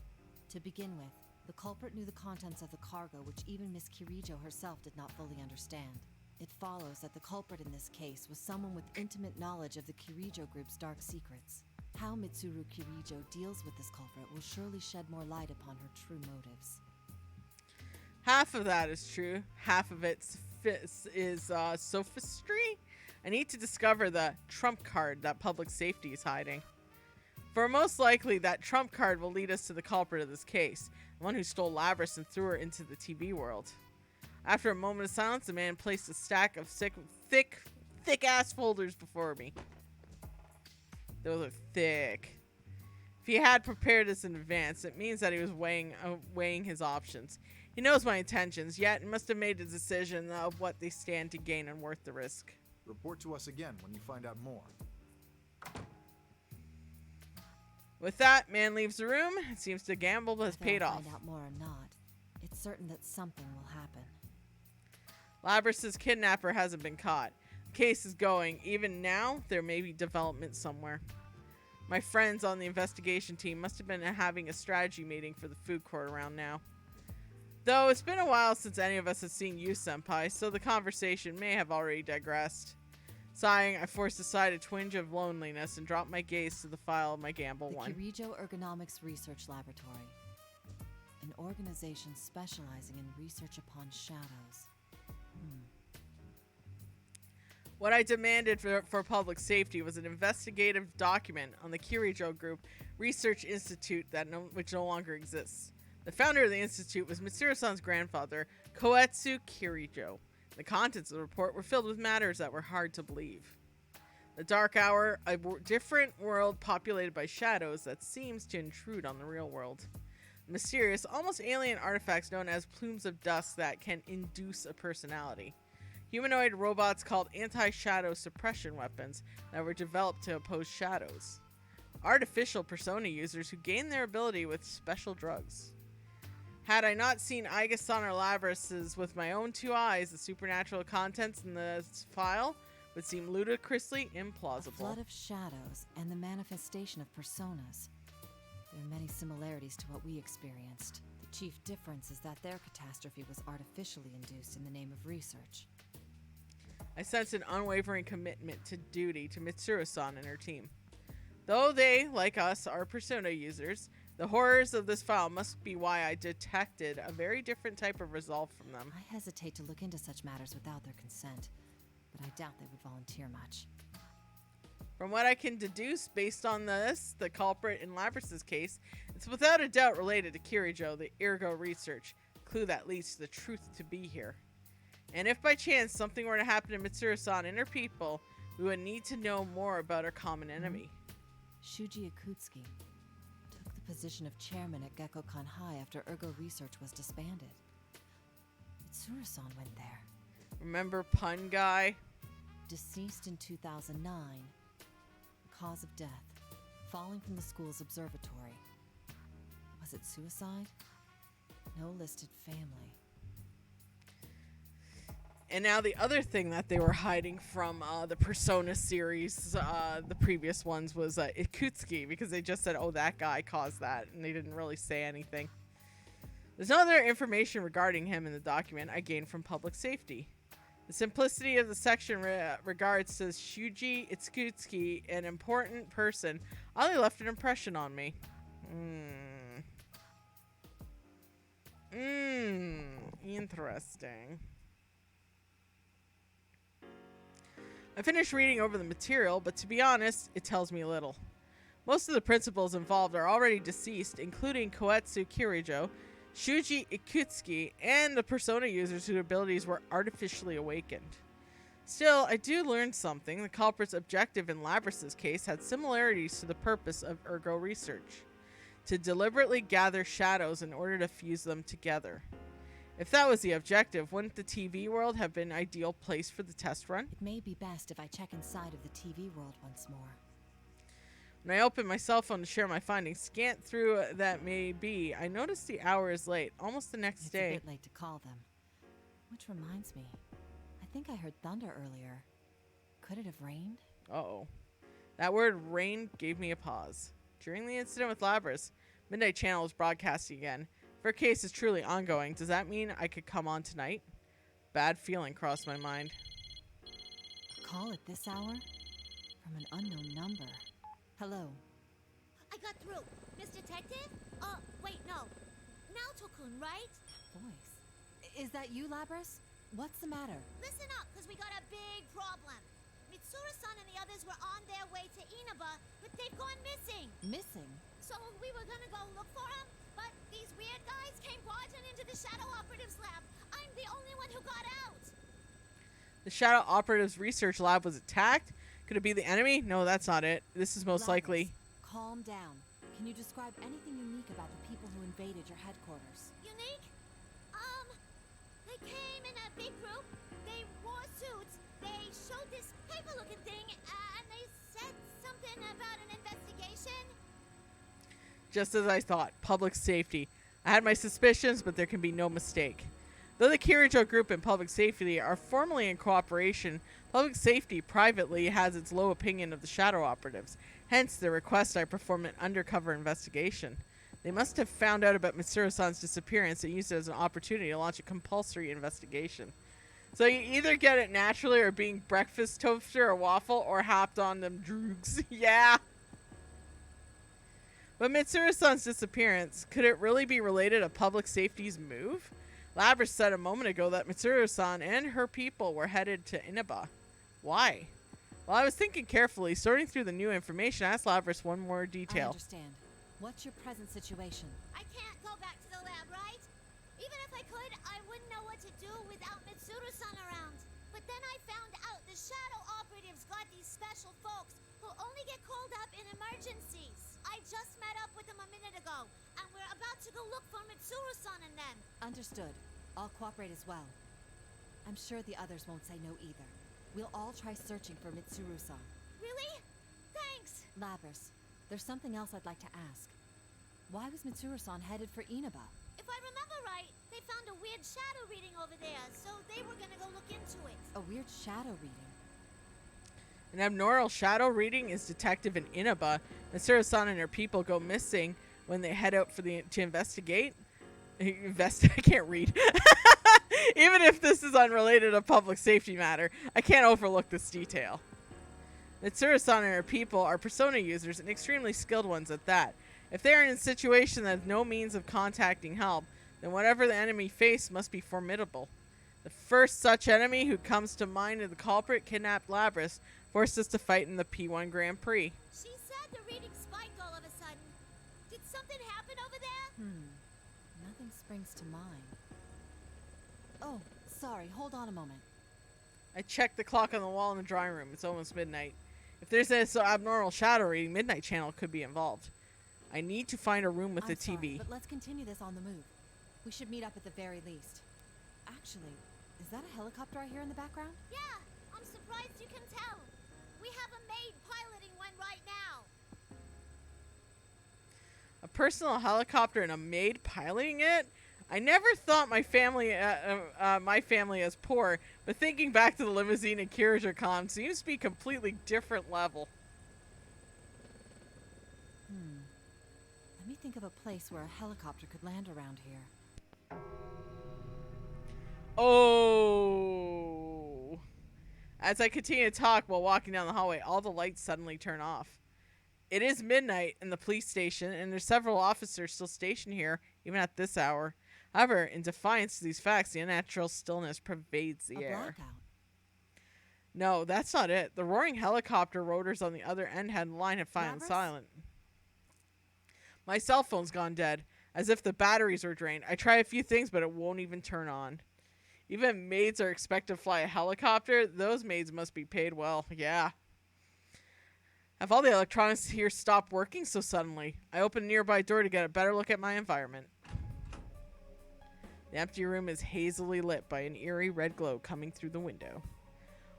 S14: To begin with, the culprit knew the contents of the cargo which even Miss Kirijo herself did not fully understand. It follows that the culprit in this case was someone with intimate knowledge of the Kirijo group's dark secrets. How Mitsuru Kirijo deals with this culprit will surely shed more light upon her true motives.
S1: Half of that is true. Half of it is sophistry. I need to discover the trump card that public safety is hiding. For most likely, that trump card will lead us to the culprit of this case, the one who stole Labris and threw her into the TV world. After a moment of silence, the man placed a stack of thick-ass folders before me. Those are thick. If he had prepared this in advance, it means that he was weighing his options. He knows my intentions, yet must have made a decision of what they stand to gain and worth the risk.
S13: Report to us again when you find out more.
S1: With that, man leaves the room. It seems the gamble has
S14: Whether
S1: paid
S14: I
S1: off.
S14: find out more or not, it's certain that something will happen.
S1: Labris's kidnapper hasn't been caught. The case is going. Even now, there may be development somewhere. My friends on the investigation team must have been having a strategy meeting for the food court around now. Though it's been a while since any of us have seen you, Senpai, so the conversation may have already digressed. Sighing, I forced aside a twinge of loneliness and dropped my gaze to the file of my gamble
S14: The
S1: one.
S14: Kirijo Ergonomics Research Laboratory, an organization specializing in research upon shadows.
S1: What I demanded for public safety was an investigative document on the Kirijo Group Research Institute which no longer exists. The founder of the institute was Mitsuru-san's grandfather, Koetsu Kirijo. The contents of the report were filled with matters that were hard to believe. The Dark Hour, a different world populated by shadows that seems to intrude on the real world. Mysterious, almost alien artifacts known as plumes of dust that can induce a personality. Humanoid robots called anti-shadow suppression weapons that were developed to oppose shadows. Artificial persona users who gain their ability with special drugs. Had I not seen Aiga-san or Labris's with my own two eyes, the supernatural contents in this file would seem ludicrously implausible.
S14: A flood of shadows and the manifestation of personas. There are many similarities to what we experienced. The chief difference is that their catastrophe was artificially induced in the name of research.
S1: I sense an unwavering commitment to duty to Mitsuru-san and her team. Though they, like us, are persona users, the horrors of this file must be why I detected a very different type of resolve from them.
S14: I hesitate to look into such matters without their consent, but I doubt they would volunteer much.
S1: From what I can deduce based on this, the culprit in Labris's case, it's without a doubt related to Kirijo, the Ergo research, clue that leads to the truth to be here. And if by chance something were to happen to Mitsuru-san and her people, we would need to know more about our common enemy.
S14: Shuji Akutsuki took the position of chairman at Gekkokan High after Ergo Research was disbanded. Mitsuru-san went there.
S1: Remember Pun Guy?
S14: Deceased in 2009. Cause of death. Falling from the school's observatory. Was it suicide? No listed family.
S1: And now the other thing that they were hiding from the Persona series, the previous ones, was Ikutsuki, because they just said, oh, that guy caused that, and they didn't really say anything. There's no other information regarding him in the document I gained from public safety. The simplicity of the section regards says Shuji Ikutsuki, an important person, only left an impression on me. Interesting. I finished reading over the material, but to be honest, it tells me little. Most of the principals involved are already deceased, including Koetsu Kirijo, Shuji Ikutsuki, and the persona users whose abilities were artificially awakened. Still, I do learn something. The culprit's objective in Labrys's case had similarities to the purpose of ergo research: to deliberately gather shadows in order to fuse them together. If that was the objective, wouldn't the TV world have been an ideal place for the test run?
S14: It may be best if I check inside of the TV world once more.
S1: When I opened my cell phone to share my findings, scant through that may be, I noticed the hour is late, almost the next day.
S14: It's a bit late to call them. Which reminds me, I think I heard thunder earlier. Could it have rained?
S1: Uh-oh. That word rain gave me a pause. During the incident with Labrys, Midnight Channel was broadcasting again. If her case is truly ongoing, does that mean I could come on tonight? Bad feeling crossed my mind.
S14: A call at this hour? From an unknown number. Hello.
S9: I got through. Miss Detective? Wait, no. Naoto-kun, right?
S14: Voice. Is that you, Labrys? What's the matter?
S9: Listen up, because we got a big problem. Mitsuru-san and the others were on their way to Inaba, but they've gone missing.
S14: Missing?
S9: So we were gonna go look for them, but these weird guys came barging into the Shadow Operatives lab. I'm the only one who got out.
S1: The Shadow Operatives research lab was attacked? Could it be the enemy? No, that's not it. This is most likely.
S14: Calm down. Can you describe anything unique about the people who invaded your headquarters?
S9: Unique? They came in a big group. They wore suits. They showed this paper-looking thing, and they said something about an investigation.
S1: Just as I thought. Public safety. I had my suspicions, but there can be no mistake. Though the Kirijo group and public safety are formally in cooperation, public safety privately has its low opinion of the Shadow Operatives. Hence the request I perform an undercover investigation. They must have found out about Mitsuru-san's disappearance and used it as an opportunity to launch a compulsory investigation. So you either get it naturally or being breakfast toaster or waffle or hopped on them droogs. Yeah. But Mitsuru-san's disappearance, could it really be related to public safety's move? Labrys said a moment ago that Mitsuru-san and her people were headed to Inaba. Why? While I was thinking carefully, sorting through the new information, I asked Labrys one more detail.
S14: I understand. What's your present situation?
S9: I can't go back to the lab, right? Even if I could, I wouldn't know what to do without Mitsuru-san around. But then I found out the Shadow Operatives got these special folks who only get called up in emergencies. I just met up with them a minute ago, and we're about to go look for Mitsuru-san and them.
S14: Understood. I'll cooperate as well. I'm sure the others won't say no either. We'll all try searching for Mitsuru-san.
S9: Really? Thanks.
S14: Labrys, there's something else I'd like to ask. Why was Mitsuru-san headed for Inaba?
S9: If I remember right, they found a weird shadow reading over there, so they were gonna go look into it.
S14: A weird shadow reading?
S1: An abnormal shadow reading is detected in Inaba. Mitsuru-san and her people go missing when they head out to investigate. I can't read. Even if this is unrelated to public safety matter, I can't overlook this detail. Mitsuru-san and her people are persona users and extremely skilled ones at that. If they are in a situation that has no means of contacting help, then whatever the enemy face must be formidable. The first such enemy who comes to mind is the culprit kidnapped Labrys, forced us to fight in the P1 Grand Prix.
S9: She said the reading spiked all of a sudden. Did something happen over there?
S14: Nothing springs to mind. Oh, sorry, hold on a moment.
S1: I checked the clock on the wall in the drawing room. It's almost midnight. If there's this abnormal shadow reading, Midnight Channel could be involved. I need to find a room with a TV.
S14: Sorry, but let's continue this on the move. We should meet up at the very least. Actually, is that a helicopter I hear in the background?
S9: Yeah, I'm surprised you can tell. We have a maid piloting one right now.
S1: A personal helicopter and a maid piloting it? I never thought my family as poor, but thinking back to the limousine at Kirijo-con seems to be a completely different level.
S14: Let me think of a place where a helicopter could land around here.
S1: Oh! As I continue to talk while walking down the hallway, all the lights suddenly turn off. It is midnight in the police station, and there's several officers still stationed here, even at this hour. However, in defiance of these facts, the unnatural stillness pervades the air.
S14: Blackout.
S1: No, that's not it. The roaring helicopter rotors on the other end had the line had finally
S14: Maverick?
S1: silent. My cell phone's gone dead, as if the batteries were drained. I try a few things, but it won't even turn on. Even maids are expected to fly a helicopter. Those maids must be paid well. Yeah. Have all the electronics here stopped working so suddenly? I open a nearby door to get a better look at my environment. The empty room is hazily lit by an eerie red glow coming through the window.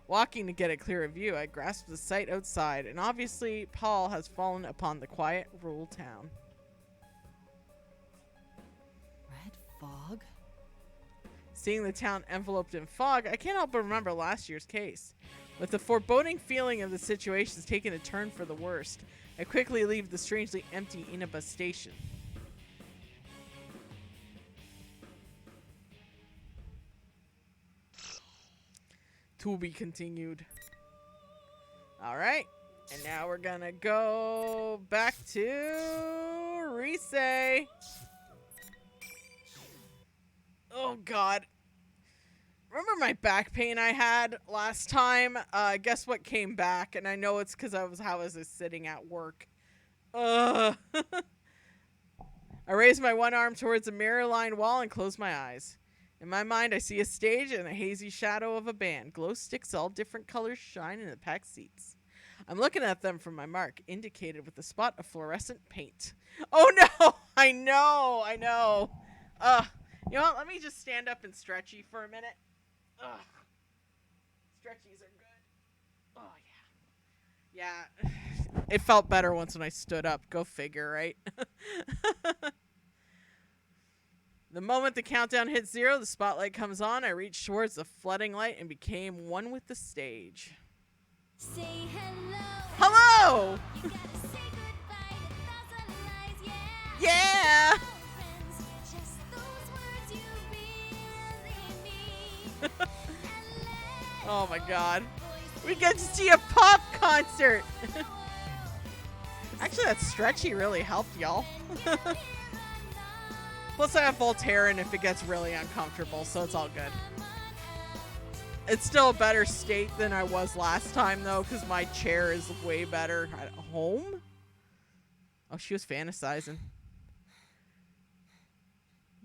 S1: Walking to get a clearer view, I grasp the sight outside, and obviously Paul has fallen upon the quiet rural town.
S14: Red fog?
S1: Seeing the town enveloped in fog, I can't help but remember last year's case. With the foreboding feeling of the situation's taking a turn for the worst, I quickly leave the strangely empty Inaba station. To be continued. Alright, and now we're gonna go back to Rise. Oh god. Remember my back pain I had last time? Guess what came back? And I know it's because I was sitting at work. I raise my one arm towards a mirror-lined wall and close my eyes. In my mind, I see a stage and a hazy shadow of a band. Glow sticks all different colors shine in the packed seats. I'm looking at them from my mark, indicated with a spot of fluorescent paint. Oh no! I know! You know what? Let me just stand up and stretchy for a minute. Ugh. Stretchies are good. Oh, yeah. Yeah. It felt better once when I stood up. Go figure, right? The moment the countdown hits 0, the spotlight comes on. I reach towards the flooding light and became one with the stage.
S9: Say hello.
S1: Hello!
S9: You gotta say goodbye to 1,000 lies,
S1: Yeah!
S9: Friends, just those words you really mean.
S1: Oh my god. We get to see a pop concert! Actually, that stretchy really helped, y'all. Plus, I have Voltaren if it gets really uncomfortable, so it's all good. It's still a better state than I was last time, though, because my chair is way better at home. Oh, she was fantasizing.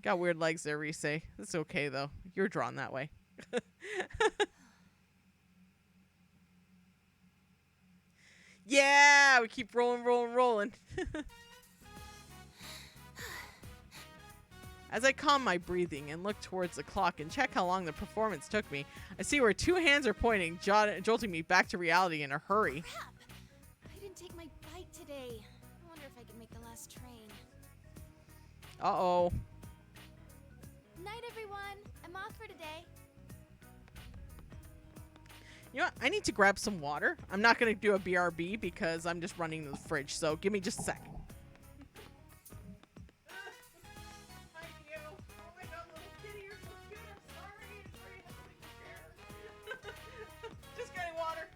S1: Got weird legs there, Rise. It's okay, though. You're drawn that way. Yeah! We keep rolling. As I calm my breathing and look towards the clock and check how long the performance took me, I see where 2 hands are pointing, jolting me back to reality in a hurry.
S4: Crap! I didn't take my bike today. I wonder if I can make the last train.
S1: Uh-oh.
S4: Night, everyone. I'm off for today.
S1: You know what? I need to grab some water. I'm not going to do a BRB because I'm just running to the fridge, so give me just a second. Just getting water.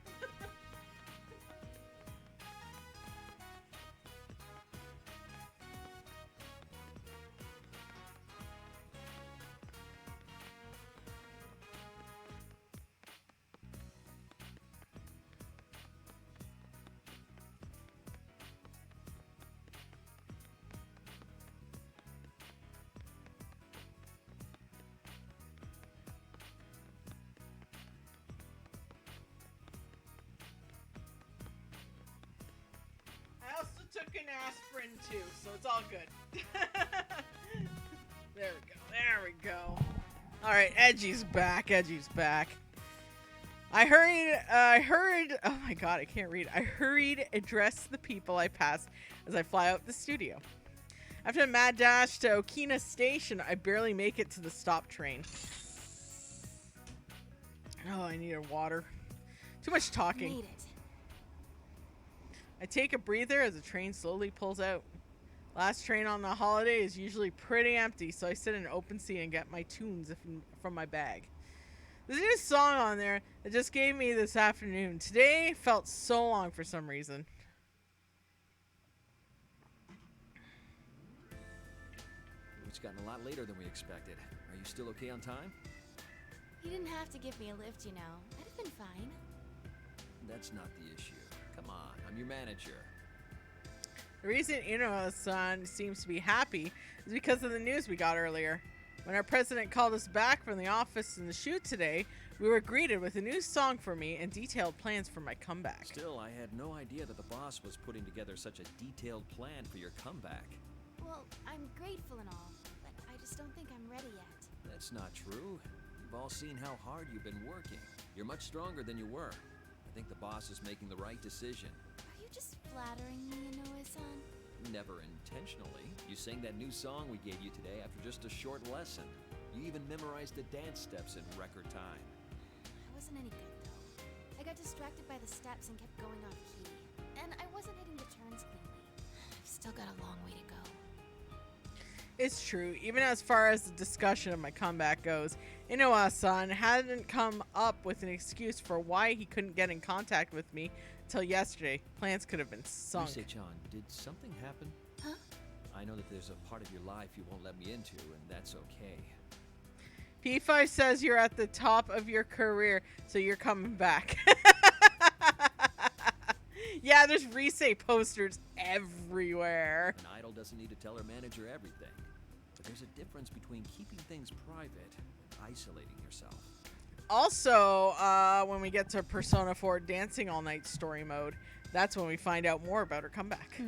S1: I also took an aspirin too, so it's all good. There we go. Alright, Edgey's back. I hurried, oh my god, I can't read. I hurried, addressed the people I passed as I fly out the studio. After a mad dash to Okina Station, I barely make it to the stop train. Oh, I need a water. Too much talking.
S4: Made it.
S1: I take a breather as the train slowly pulls out. Last train on the holiday is usually pretty empty, so I sit in an open seat and get my tunes from my bag. There's a new song on there that just gave me this afternoon. Today felt so long for some reason.
S13: Which
S6: gotten a lot later than we expected. Are you still okay on time?
S4: You didn't have to give me a lift, you know. I'd have been fine.
S6: That's not the issue. Come on, I'm your manager.
S1: The reason Inoue-san seems to be happy is because of the news we got earlier. When our president called us back from the office in the shoot today, we were greeted with a new song for me and detailed plans for my comeback.
S6: Still, I had no idea that the boss was putting together such a detailed plan for your comeback.
S4: Well, I'm grateful and all, but I just don't think I'm ready yet.
S6: That's not true. We've all seen how hard you've been working. You're much stronger than you were. I think the boss is making the right decision.
S4: Are you just flattering me, Inoue-san?
S6: Never intentionally. You sang that new song we gave you today after just a short lesson. You even memorized the dance steps in record time.
S4: I wasn't any good, though. I got distracted by the steps and kept going off key. And I wasn't hitting the turns cleanly. I've still got a long way to go.
S1: It's true, even as far as the discussion of my comeback goes, Inoue-san hadn't come up with an excuse for why he couldn't get in contact with me until yesterday. Plans could have been sunk.
S6: Rise-chan, did something happen?
S4: Huh?
S6: I know that there's a part of your life you won't let me into, and that's okay.
S1: P5 says you're at the top of your career, so you're coming back. Yeah, there's Rise posters everywhere.
S6: An idol doesn't need to tell her manager everything. But there's a difference between keeping things private and isolating yourself.
S1: Also, when we get to Persona 4 Dancing All Night story mode, that's when we find out more about her comeback.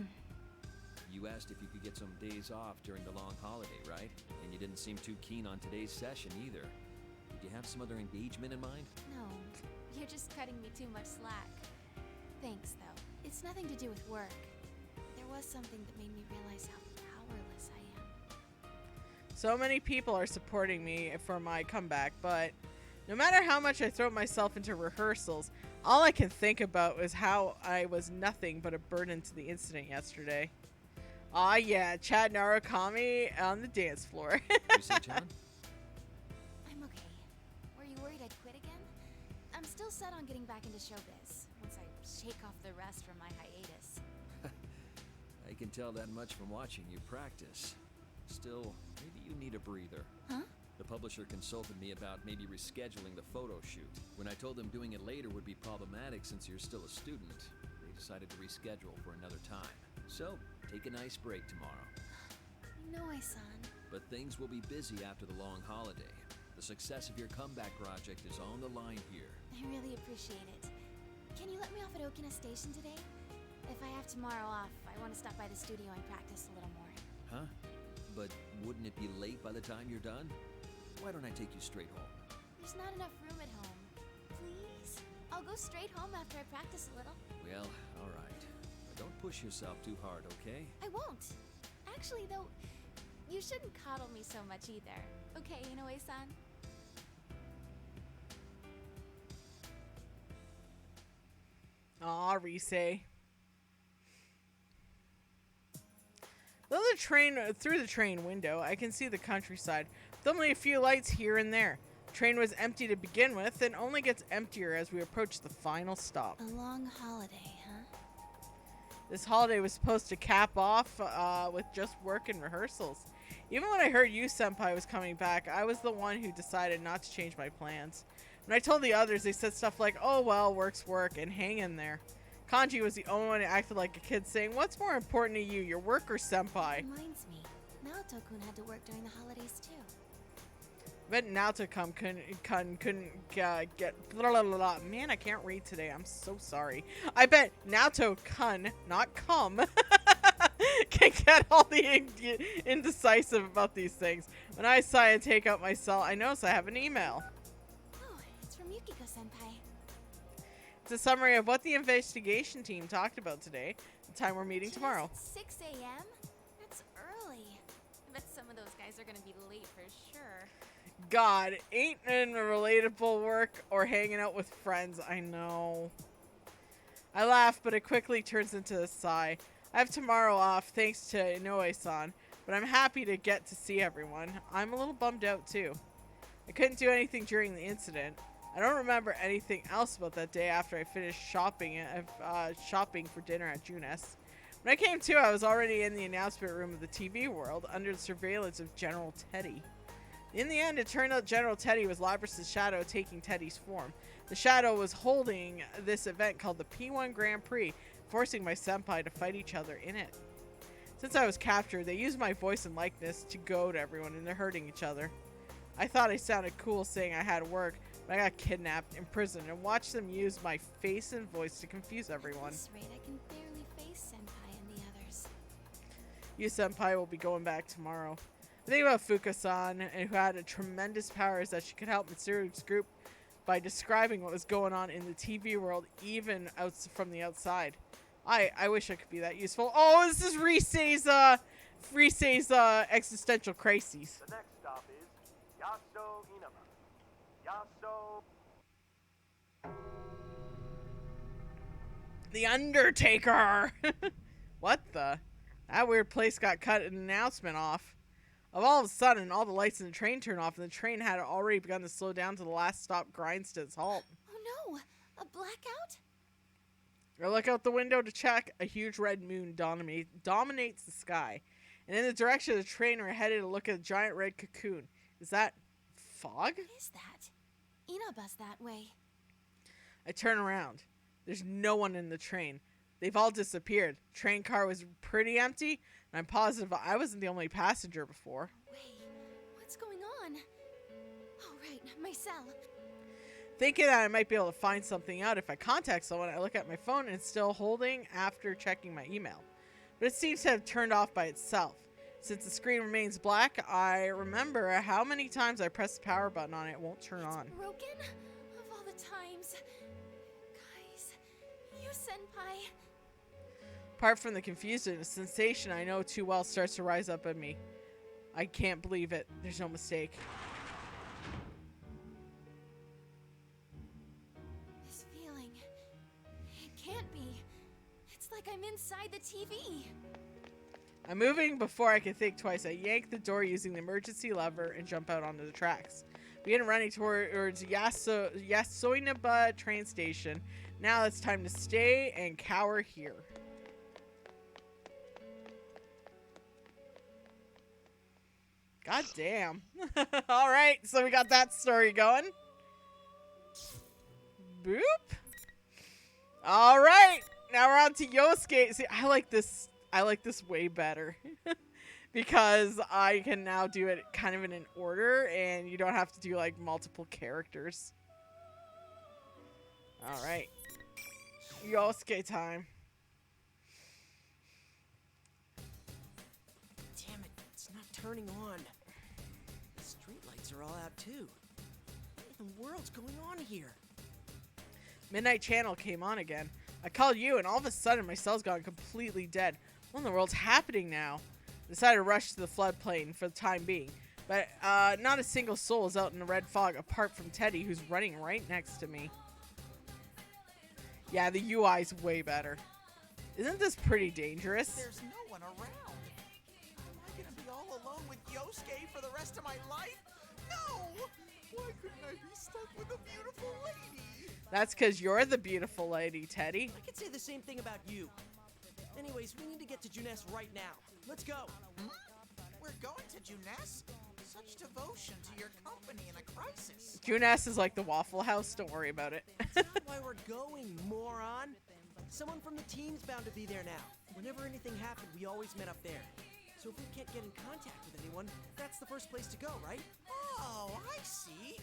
S6: You asked if you could get some days off during the long holiday, right? And you didn't seem too keen on today's session either. Did you have some other engagement in mind?
S4: No, you're just cutting me too much slack. Thanks, though. It's nothing to do with work. There was something that made me realize how powerless I am.
S1: So many people are supporting me for my comeback, but no matter how much I throw myself into rehearsals, all I can think about is how I was nothing but a burden to the incident yesterday. Aw yeah, Chad Narukami on the dance floor.
S6: Rise-chan?
S4: I'm okay. Were you worried I'd quit again? I'm still set on getting back into showbiz, once I shake off the rust from my hiatus.
S6: I can tell that much from watching you practice. Still, maybe you need a breather.
S4: Huh?
S6: The publisher consulted me about maybe rescheduling the photo shoot. When I told them doing it later would be problematic since you're still a student, they decided to reschedule for another time. So, take a nice break tomorrow.
S4: Inoue-san.
S6: But things will be busy after the long holiday. The success of your comeback project is on the line here.
S4: I really appreciate it. Can you let me off at Okina Station today? If I have tomorrow off, I want to stop by the studio and practice a little more.
S6: Huh? But wouldn't it be late by the time you're done? Why don't I take you straight home?
S4: There's not enough room at home. Please? I'll go straight home after I practice a little.
S6: Well, all right. But don't push yourself too hard, okay?
S4: I won't. Actually, though, you shouldn't coddle me so much either. Okay, Inoue-san?
S1: Aw, Rise. Through the train window, I can see the countryside, with only a few lights here and there. The train was empty to begin with, and only gets emptier as we approach the final stop.
S4: A long holiday, huh?
S1: This holiday was supposed to cap off with just work and rehearsals. Even when I heard you, Senpai, was coming back, I was the one who decided not to change my plans. When I told the others, they said stuff like, oh well, work's work, and hang in there. Kanji was the only one who acted like a kid, saying, what's more important to you, your work or Senpai?
S4: Reminds me, Naoto-kun had to work during the holidays too.
S1: I bet Naoto-kun couldn't get... Blah, blah, blah, blah. Man, I can't read today. I'm so sorry. I bet Naoto-kun, not cum, can get all the indecisive about these things. When I sigh and take out my cell, I notice I have an email.
S4: Oh, it's from Yukiko-senpai.
S1: It's a summary of what the investigation team talked about today, the time we're meeting tomorrow.
S4: 6 a.m.? That's early. I bet some of those guys are gonna be late for sure.
S1: God, ain't in relatable work or hanging out with friends, I know. I laugh, but it quickly turns into a sigh. I have tomorrow off, thanks to Inoue-san, but I'm happy to get to see everyone. I'm a little bummed out, too. I couldn't do anything during the incident. I don't remember anything else about that day after I finished shopping for dinner at Junes. When I came to, I was already in the announcement room of the TV world under the surveillance of General Teddy. In the end, it turned out General Teddy was Labrys' shadow taking Teddy's form. The shadow was holding this event called the P1 Grand Prix, forcing my senpai to fight each other in it. Since I was captured, they used my voice and likeness to goad everyone, and they're hurting each other. I thought I sounded cool saying I had work, but I got kidnapped, imprisoned, and watched them use my face and voice to confuse everyone.
S4: At this rate, I can barely face Senpai and the others.
S1: You senpai will be going back tomorrow. The thing about Fuka-san, and who had a tremendous power, is that she could help Mitsuru's group by describing what was going on in the TV world, even out from the outside. I wish I could be that useful. Oh, this is Risei's existential crises.
S12: The next stop is Yaso Inaba. Yaso.
S1: The Undertaker! What the? That weird place got cut an announcement off. All of a sudden, all the lights in the train turned off, and the train had already begun to slow down to the last stop grinds to its halt.
S4: Oh no! A blackout?
S1: I look out the window to check. A huge red moon dominates the sky. And in the direction of the train, we're headed to look at a giant red cocoon. Is that fog?
S4: What is that? Inaba's that way.
S1: I turn around. There's no one in the train. They've all disappeared. Train car was pretty empty, and I'm positive I wasn't the only passenger before.
S4: Wait, what's going on? Oh, right, my cell.
S1: Thinking that I might be able to find something out if I contact someone, I look at my phone and it's still holding after checking my email. But it seems to have turned off by itself. Since the screen remains black, I remember how many times I press the power button on it, it won't turn on.
S4: Broken? Of all the times. Guys, you senpai.
S1: Apart from the confusion, a sensation I know too well starts to rise up in me. I can't believe it. There's no mistake.
S4: This feeling. It can't be. It's like I'm inside the TV.
S1: I'm moving before I can think twice. I yank the door using the emergency lever and jump out onto the tracks. Begin running towards Yasoinaba train station. Now it's time to stay and cower here. God damn. Alright, so we got that story going. Boop. Alright, now we're on to Yosuke. See, I like this way better. Because I can now do it kind of in an order, and you don't have to do like multiple characters. Alright. Yosuke time.
S5: Damn it, it's not turning on. The streetlights are all out too. What in the world's going on here?
S1: Midnight Channel came on again. I called you, and all of a sudden my cell's gone completely dead. What in the world's happening now? I decided to rush to the floodplain for the time being. But not a single soul is out in the red fog apart from Teddy, who's running right next to me. Yeah, the UI's way better. Isn't this pretty dangerous?
S7: There's no one around. Am I gonna be all alone with Yosuke for the rest of my life? No! Why couldn't I be stuck with a beautiful lady?
S1: That's because you're the beautiful lady, Teddy.
S5: I could say the same thing about you. Anyways, we need to get to Juness right now. Let's go.
S7: We're going to Juness? Such devotion to your company in a crisis.
S1: Juness is like the Waffle House. Don't worry about it.
S5: That's not why we're going, moron. Someone from the team's bound to be there now. Whenever anything happened, we always met up there. So if we can't get in contact with anyone, that's the first place to go, right?
S7: Oh, I see.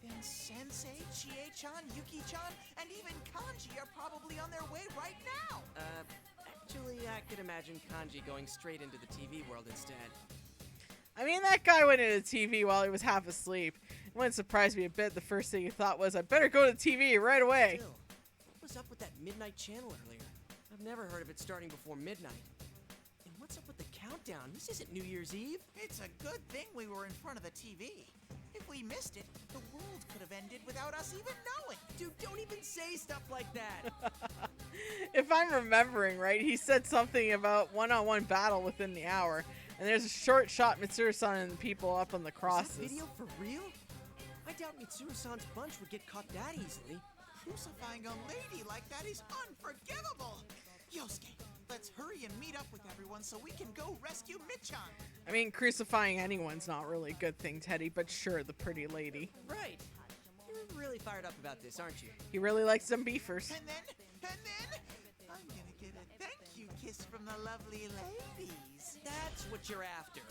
S7: Then Sensei, Chie-chan, Yuki-chan, and even Kanji are probably on their way right now.
S5: Actually, I could imagine Kanji going straight into the TV world instead.
S1: I mean, that guy went into TV while he was half asleep. It wouldn't surprise me a bit. The first thing he thought was, I better go to TV right away.
S5: Still, what was up with that midnight channel earlier? I've never heard of it starting before midnight. And what's up with the countdown? This isn't New Year's Eve.
S7: It's a good thing we were in front of the TV. If we missed it, the world could have ended without us even knowing.
S5: Dude, don't even say stuff like that.
S1: If I'm remembering right, he said something about one-on-one battle within the hour. And there's a short shot Mitsuru-san and the people up on the crosses.
S5: Is that video for real? I doubt Mitsuru-san's bunch would get caught that easily.
S7: Crucifying a lady like that is unforgivable. Yosuke, let's hurry and meet up with everyone so we can go rescue Michan.
S1: I mean, crucifying anyone's not really a good thing, Teddy, but sure, the pretty lady.
S5: Right. You're really fired up about this, aren't you?
S1: He really likes some beefers.
S7: And then, I'm gonna get a thank you kiss from the lovely ladies.
S5: That's what you're after.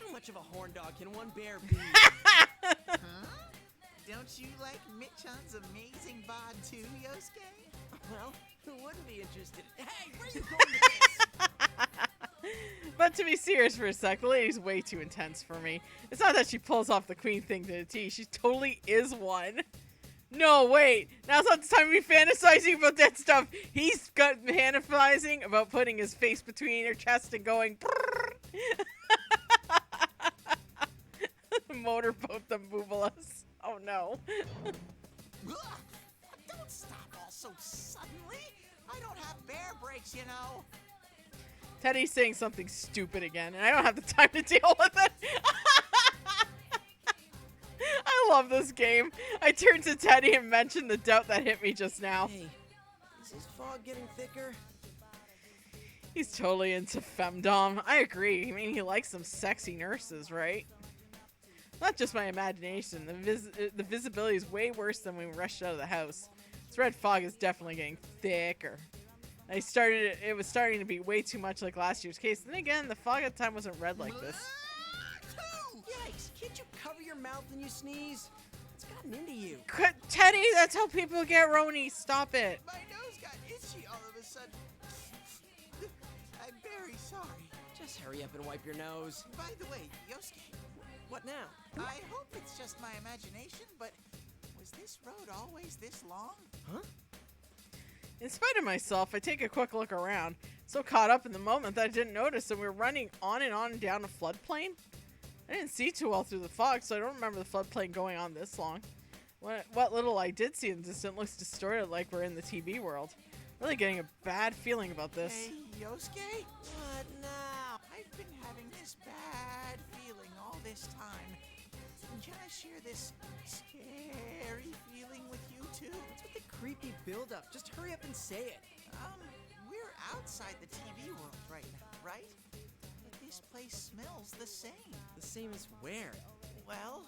S5: How much of a horn dog can one bear be?
S7: Huh? Don't you like Michan's amazing bod too, Yosuke?
S5: Well, who wouldn't be interested? Hey, where are you going with this?
S1: But to be serious for a sec, the lady's way too intense for me. It's not that she pulls off the queen thing to the T. She totally is one. No, wait. Now's not the time to be fantasizing about that stuff. He's got fantasizing about putting his face between her chest and going motorboat the boobalas. Oh no.
S7: Ugh, don't stop all so suddenly. I don't have bear brakes, you know.
S1: Teddy's saying something stupid again, and I don't have the time to deal with it. I love this game. I turned to Teddy and mentioned the doubt that hit me just now.
S5: Hey, is this fog getting thicker?
S1: He's totally into femdom. I agree. I mean, he likes some sexy nurses, right? Not just my imagination. The visibility is way worse than when we rushed out of the house. This red fog is definitely getting thicker. It was starting to be way too much like last year's case. Then again, the fog at the time wasn't red like this.
S5: Yikes! Can't you cover your mouth when you sneeze? It's gotten into you.
S1: Teddy, that's how people get Roni. Stop it.
S7: My nose got itchy all of a sudden. I'm very sorry.
S5: Just hurry up and wipe your nose.
S7: By the way, Yosuke.
S5: What now?
S7: I hope it's just my imagination, but was this road always this long?
S5: Huh?
S1: In spite of myself, I take a quick look around. So caught up in the moment that I didn't notice that we were running on and down a floodplain. I didn't see too well through the fog, so I don't remember the floodplain going on this long. What little I did see in the distance looks distorted like we're in the TV world. Really getting a bad feeling about this.
S7: Hey, Yosuke? What now? I've been having this bad feeling all this time. Can I share this scary feeling with you too?
S5: What's with the creepy buildup? Just hurry up and say it.
S7: We're outside the TV world right now, right? But this place smells the same.
S5: The same as where?
S7: Well,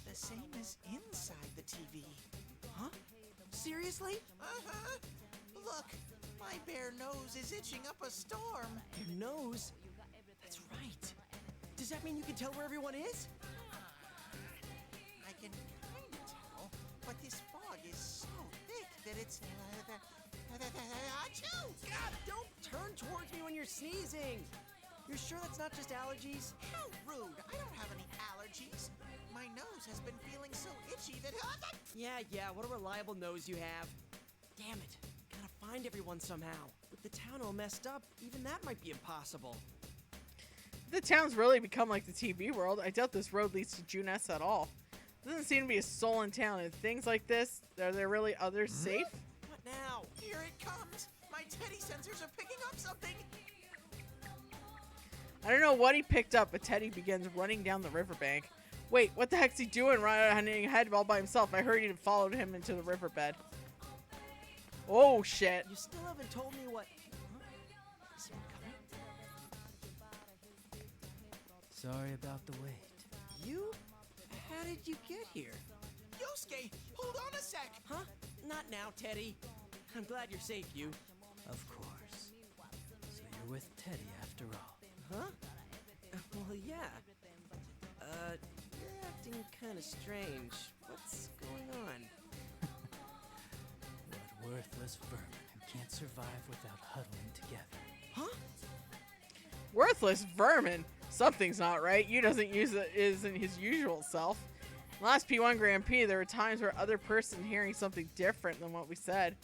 S7: the same as inside the TV.
S5: Huh? Seriously?
S7: Uh-huh. Look, my bare nose is itching up a storm.
S5: Your nose? That's right. Does that mean you can tell where everyone is?
S7: I can kind of tell, but this fog is so thick that it's... Achoo!
S5: God, don't turn towards me when you're sneezing. You're sure that's not just allergies?
S7: How rude! I don't have any allergies. My nose has been feeling so itchy that...
S5: Yeah, what a reliable nose you have. Damn it. Gotta find everyone somehow. With the town all messed up, even that might be impossible.
S1: The town's really become like the TV world. I doubt this road leads to Juness at all. There doesn't seem to be a soul in town, and things like this, are there really others safe?
S7: What now? Here it comes! My Teddy sensors are picking up something!
S1: I don't know what he picked up, but Teddy begins running down the riverbank. Wait, what the heck's he doing running ahead all by himself? I heard he followed him into the riverbed. Oh, shit.
S5: You still haven't told me what... Is someone coming?
S15: Sorry about the wait.
S5: You? How did you get here?
S7: Yosuke, hold on a sec!
S5: Huh? Not now, Teddy. I'm glad you're safe, you.
S15: Of course. So you're with Teddy after all.
S5: Huh? Well, yeah. You're acting kind of strange. What's going on?
S15: What worthless vermin who can't survive without huddling together.
S5: Huh?
S1: Worthless vermin? Something's not right. You isn't his usual self. Last P1 Grand Prix, there were times where other person hearing something different than what we said.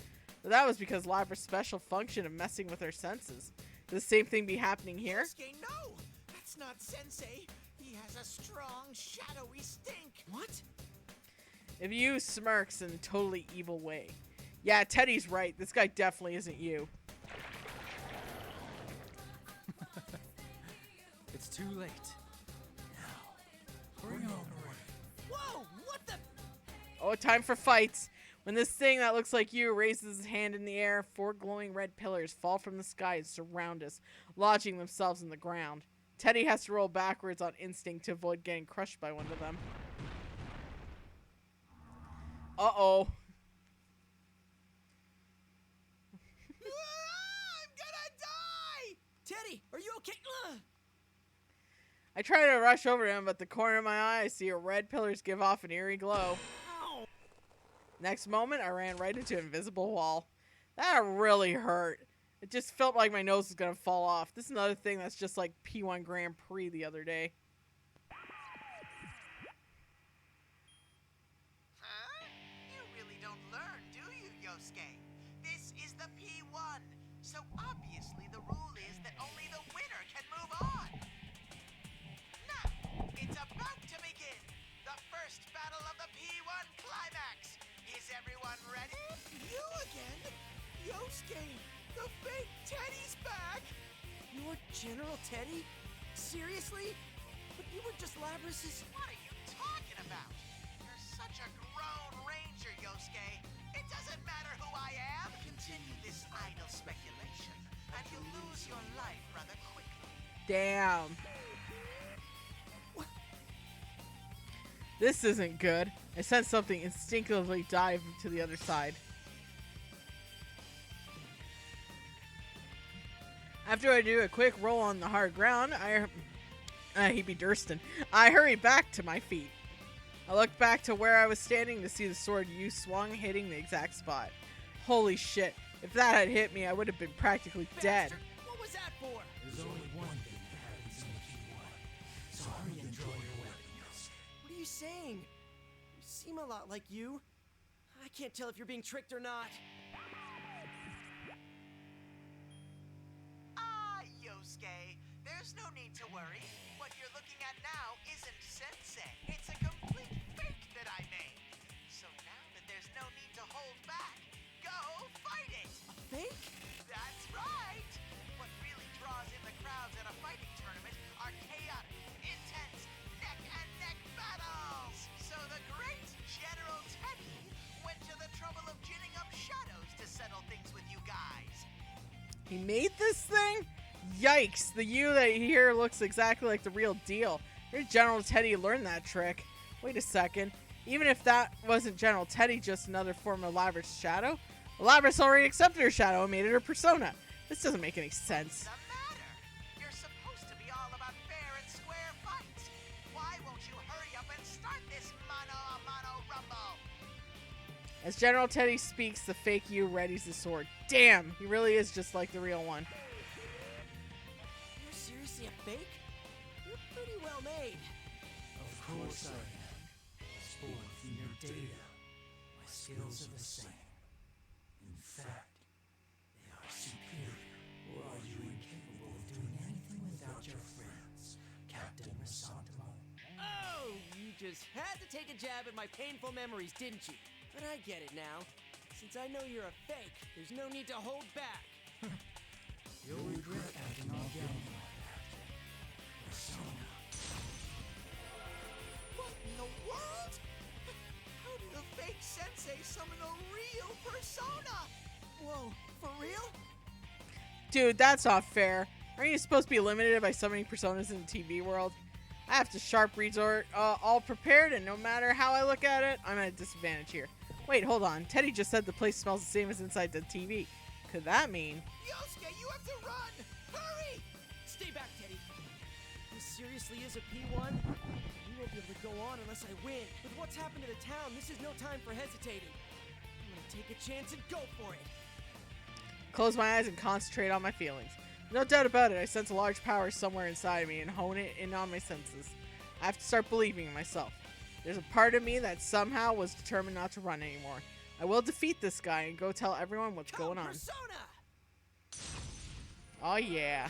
S1: But that was because Libra's special function of messing with our senses. Could the same thing be happening here?
S7: Yosuke, no! That's not Sensei! He has a strong, shadowy stink!
S5: What?
S1: If you smirks in a totally evil way. Yeah, Teddy's right. This guy definitely isn't you.
S15: It's too late. Now, bring on the rain.
S5: Whoa! What the...
S1: Oh, time for fights. When this thing that looks like you raises his hand in the air, 4 glowing red pillars fall from the sky and surround us, lodging themselves in the ground. Teddy has to roll backwards on instinct to avoid getting crushed by one of them. Uh-oh.
S5: I'm gonna die! Teddy, are you okay?
S1: I try to rush over to him, but the corner of my eye, I see her red pillars give off an eerie glow.
S5: Ow!
S1: Next moment, I ran right into an invisible wall. That really hurt. It just felt like my nose was gonna fall off. This is another thing that's just like P1 Grand Prix the other day.
S7: Huh? You really don't learn, do you, Yosuke? This is the P1, so obviously the rule is that only the winner can move on. Now, it's about to begin. The first battle of the P1 climax. Is everyone ready?
S5: You again? Yosuke, the fake Teddy's back! You're General Teddy? Seriously? But you were just Labrys's...
S7: What are you talking about? You're such a grown ranger, Yosuke. It doesn't matter who I am. Continue this idle speculation, and you'll lose your life rather quickly.
S1: Damn. This isn't good. I sense something instinctively dive to the other side. After I do a quick roll on the hard ground, he'd be Durston. I hurry back to my feet. I look back to where I was standing to see the sword you swung hitting the exact spot. Holy shit. If that had hit me, I would have been practically dead.
S5: What was that for?
S15: There's only one thing that happens in the P1, so hurry and draw your weapon, Yosuke.
S5: What are you saying? You seem a lot like you. I can't tell if you're being tricked or not.
S7: Yosuke, there's no need to worry. What you're looking at now isn't Sensei. It's a complete fake that I made. So now that there's no need to hold back, go fight it!
S5: A fake?
S7: That's right! What really draws in the crowds at a fighting tournament are chaotic, intense, neck-and-neck battles! So the great General Teddy went to the trouble of ginning up shadows to settle things with you guys.
S1: He made this thing? Yikes, the you that here looks exactly like the real deal. Your General Teddy learned that trick. Wait a second. Even if that wasn't General Teddy, just another form of Labrys' shadow? Labrys already accepted her shadow and made it her persona. This doesn't make any sense.
S7: What's the matter? You're supposed to be all about fair and square fights. Why won't you hurry up and start this mano-a-mano rumble?
S1: As General Teddy speaks, the fake you readies the sword. Damn, he really is just like the real one.
S5: You're seriously a fake? You're pretty well made.
S15: Of course I am. Born from your data. My skills are the same. In fact, they are superior. Or are you incapable of doing anything without your friends, Captain Risantamo?
S5: Oh, you just had to take a jab at my painful memories, didn't you? But I get it now. Since I know you're a fake, there's no need to hold back.
S15: You'll regret acting all game like that. Persona.
S7: What in the world? How did a fake sensei summon a real persona?
S5: Whoa, for real?
S1: Dude, that's not fair. Aren't you supposed to be limited by so many personas in the TV world? I have to sharp resort, all prepared, and no matter how I look at it, I'm at a disadvantage here. Wait, hold on. Teddy just said the place smells the same as inside the TV. Could that mean?
S7: Yosuke, you have to run! Hurry!
S5: Stay back, Teddy. This seriously is a P1? We won't be able to go on unless I win. With what's happened to the town, this is no time for hesitating. I'm gonna take a chance and go for it.
S1: Close my eyes and concentrate on my feelings. No doubt about it, I sense a large power somewhere inside of me and hone it in on my senses. I have to start believing in myself. There's a part of me that somehow was determined not to run anymore. I will defeat this guy and go tell everyone what's going on.
S5: Persona!
S1: Oh yeah.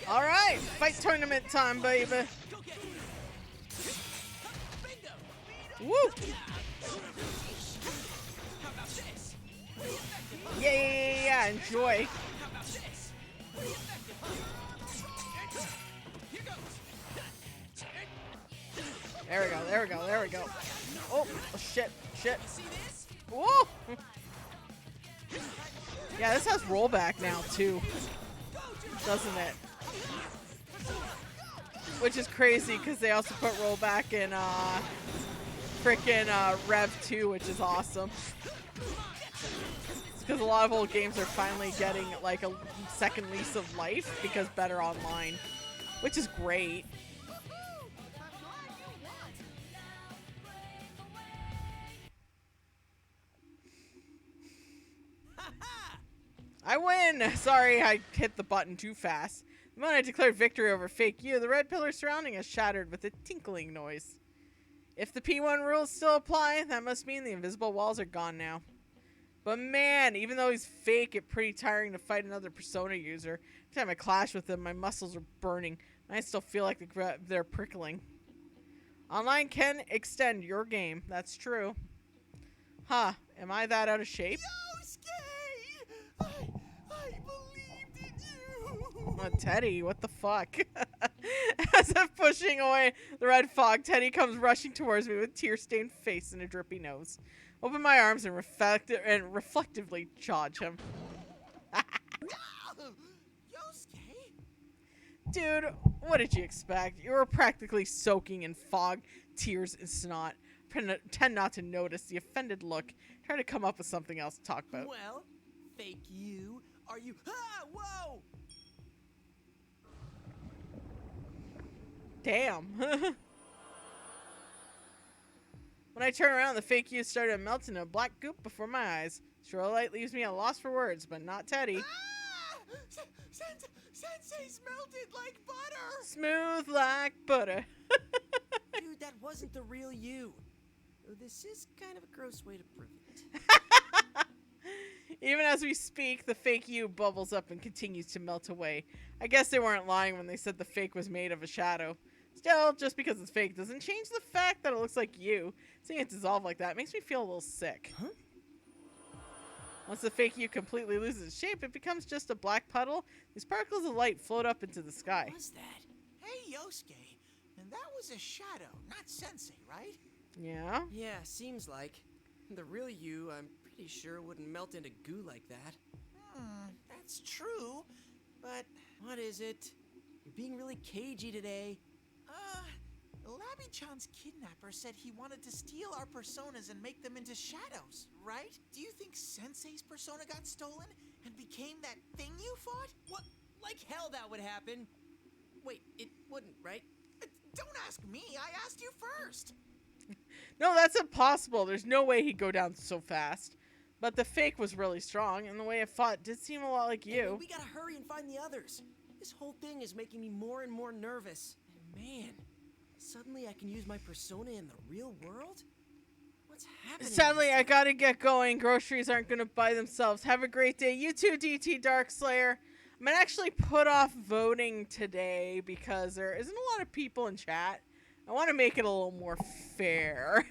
S1: All right, fight tournament time, baby.
S5: Go get it. Bingo!
S1: Woo! Yeah, enjoy. There we go. Oh, shit. Whoa! Yeah, this has rollback now, too. Doesn't it? Which is crazy, because they also put rollback in, frickin' Rev 2, which is awesome. It's because a lot of old games are finally getting, like, a second lease of life, because better online. Which is great. I win! Sorry, I hit the button too fast. The moment I declared victory over Fake You, the red pillar surrounding us shattered with a tinkling noise. If the P1 rules still apply, that must mean the invisible walls are gone now. But man, even though he's fake, it's pretty tiring to fight another Persona user. Every time I clash with him, my muscles are burning, and I still feel like they're prickling. Online can extend your game, that's true. Huh, am I that out of shape?
S7: I believed in you!
S1: Oh, Teddy, what the fuck? As I'm pushing away the red fog, Teddy comes rushing towards me with tear-stained face and a drippy nose. Open my arms and reflectively charge him.
S7: Yosuke?
S1: Dude, what did you expect? You were practically soaking in fog, tears, and snot. Pretend not to notice the offended look. Try to come up with something else to talk about.
S5: Well, Fake You, are you— Ah! Whoa!
S1: Damn. When I turn around, the Fake You started to melt into a black goop before my eyes. Strobe light leaves me at a loss for words, but not Teddy.
S7: Ah! Sensei's melted like butter!
S1: Smooth like butter.
S5: Dude, that wasn't the real you. Though this is kind of a gross way to prove it.
S1: Even as we speak, the Fake You bubbles up and continues to melt away. I guess they weren't lying when they said the fake was made of a shadow. Still, just because it's fake doesn't change the fact that it looks like you. Seeing it dissolve like that makes me feel a little sick.
S5: Huh?
S1: Once the Fake You completely loses its shape, it becomes just a black puddle. These particles of light float up into the sky.
S5: What was that?
S7: Hey, Yosuke, and that was a shadow, not Sensei, right?
S1: Yeah?
S5: Yeah, seems like. The real you, I'm pretty sure, wouldn't melt into goo like that.
S7: That's true, but...
S5: What is it? You're being really cagey today.
S7: Labby-chan's kidnapper said he wanted to steal our personas and make them into shadows, right? Do you think Sensei's persona got stolen and became that thing you fought?
S5: What? Like hell that would happen. Wait, it wouldn't, right?
S7: Don't ask me, I asked you first!
S1: No, that's impossible. There's no way he'd go down so fast. But the fake was really strong, and the way it fought did seem a lot like you.
S5: Hey, we gotta hurry and find the others. This whole thing is making me more and more nervous. And man, suddenly I can use my persona in the real world? What's happening?
S1: Sadly, I gotta get going. Groceries aren't gonna buy themselves. Have a great day. You too, DT Darkslayer. I'm gonna actually put off voting today because there isn't a lot of people in chat. I want to make it a little more fair.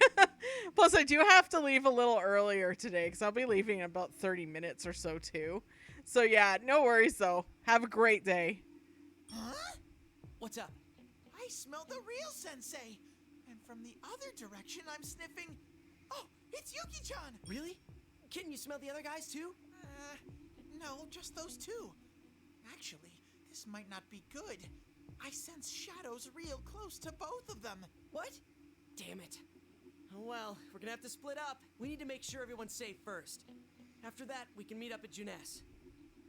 S1: Plus, I do have to leave a little earlier today because I'll be leaving in about 30 minutes or so, too. So, yeah, no worries, though. Have a great day.
S7: Huh?
S5: What's up?
S7: I smell the real Sensei. And from the other direction, I'm sniffing... Oh, it's Yuki-chan!
S5: Really? Can you smell the other guys, too?
S7: No, just those two. Actually, this might not be good. I sense shadows real close to both of them.
S5: What? Damn it. Well, we're gonna have to split up. We need to make sure everyone's safe first. After that, we can meet up at Juness.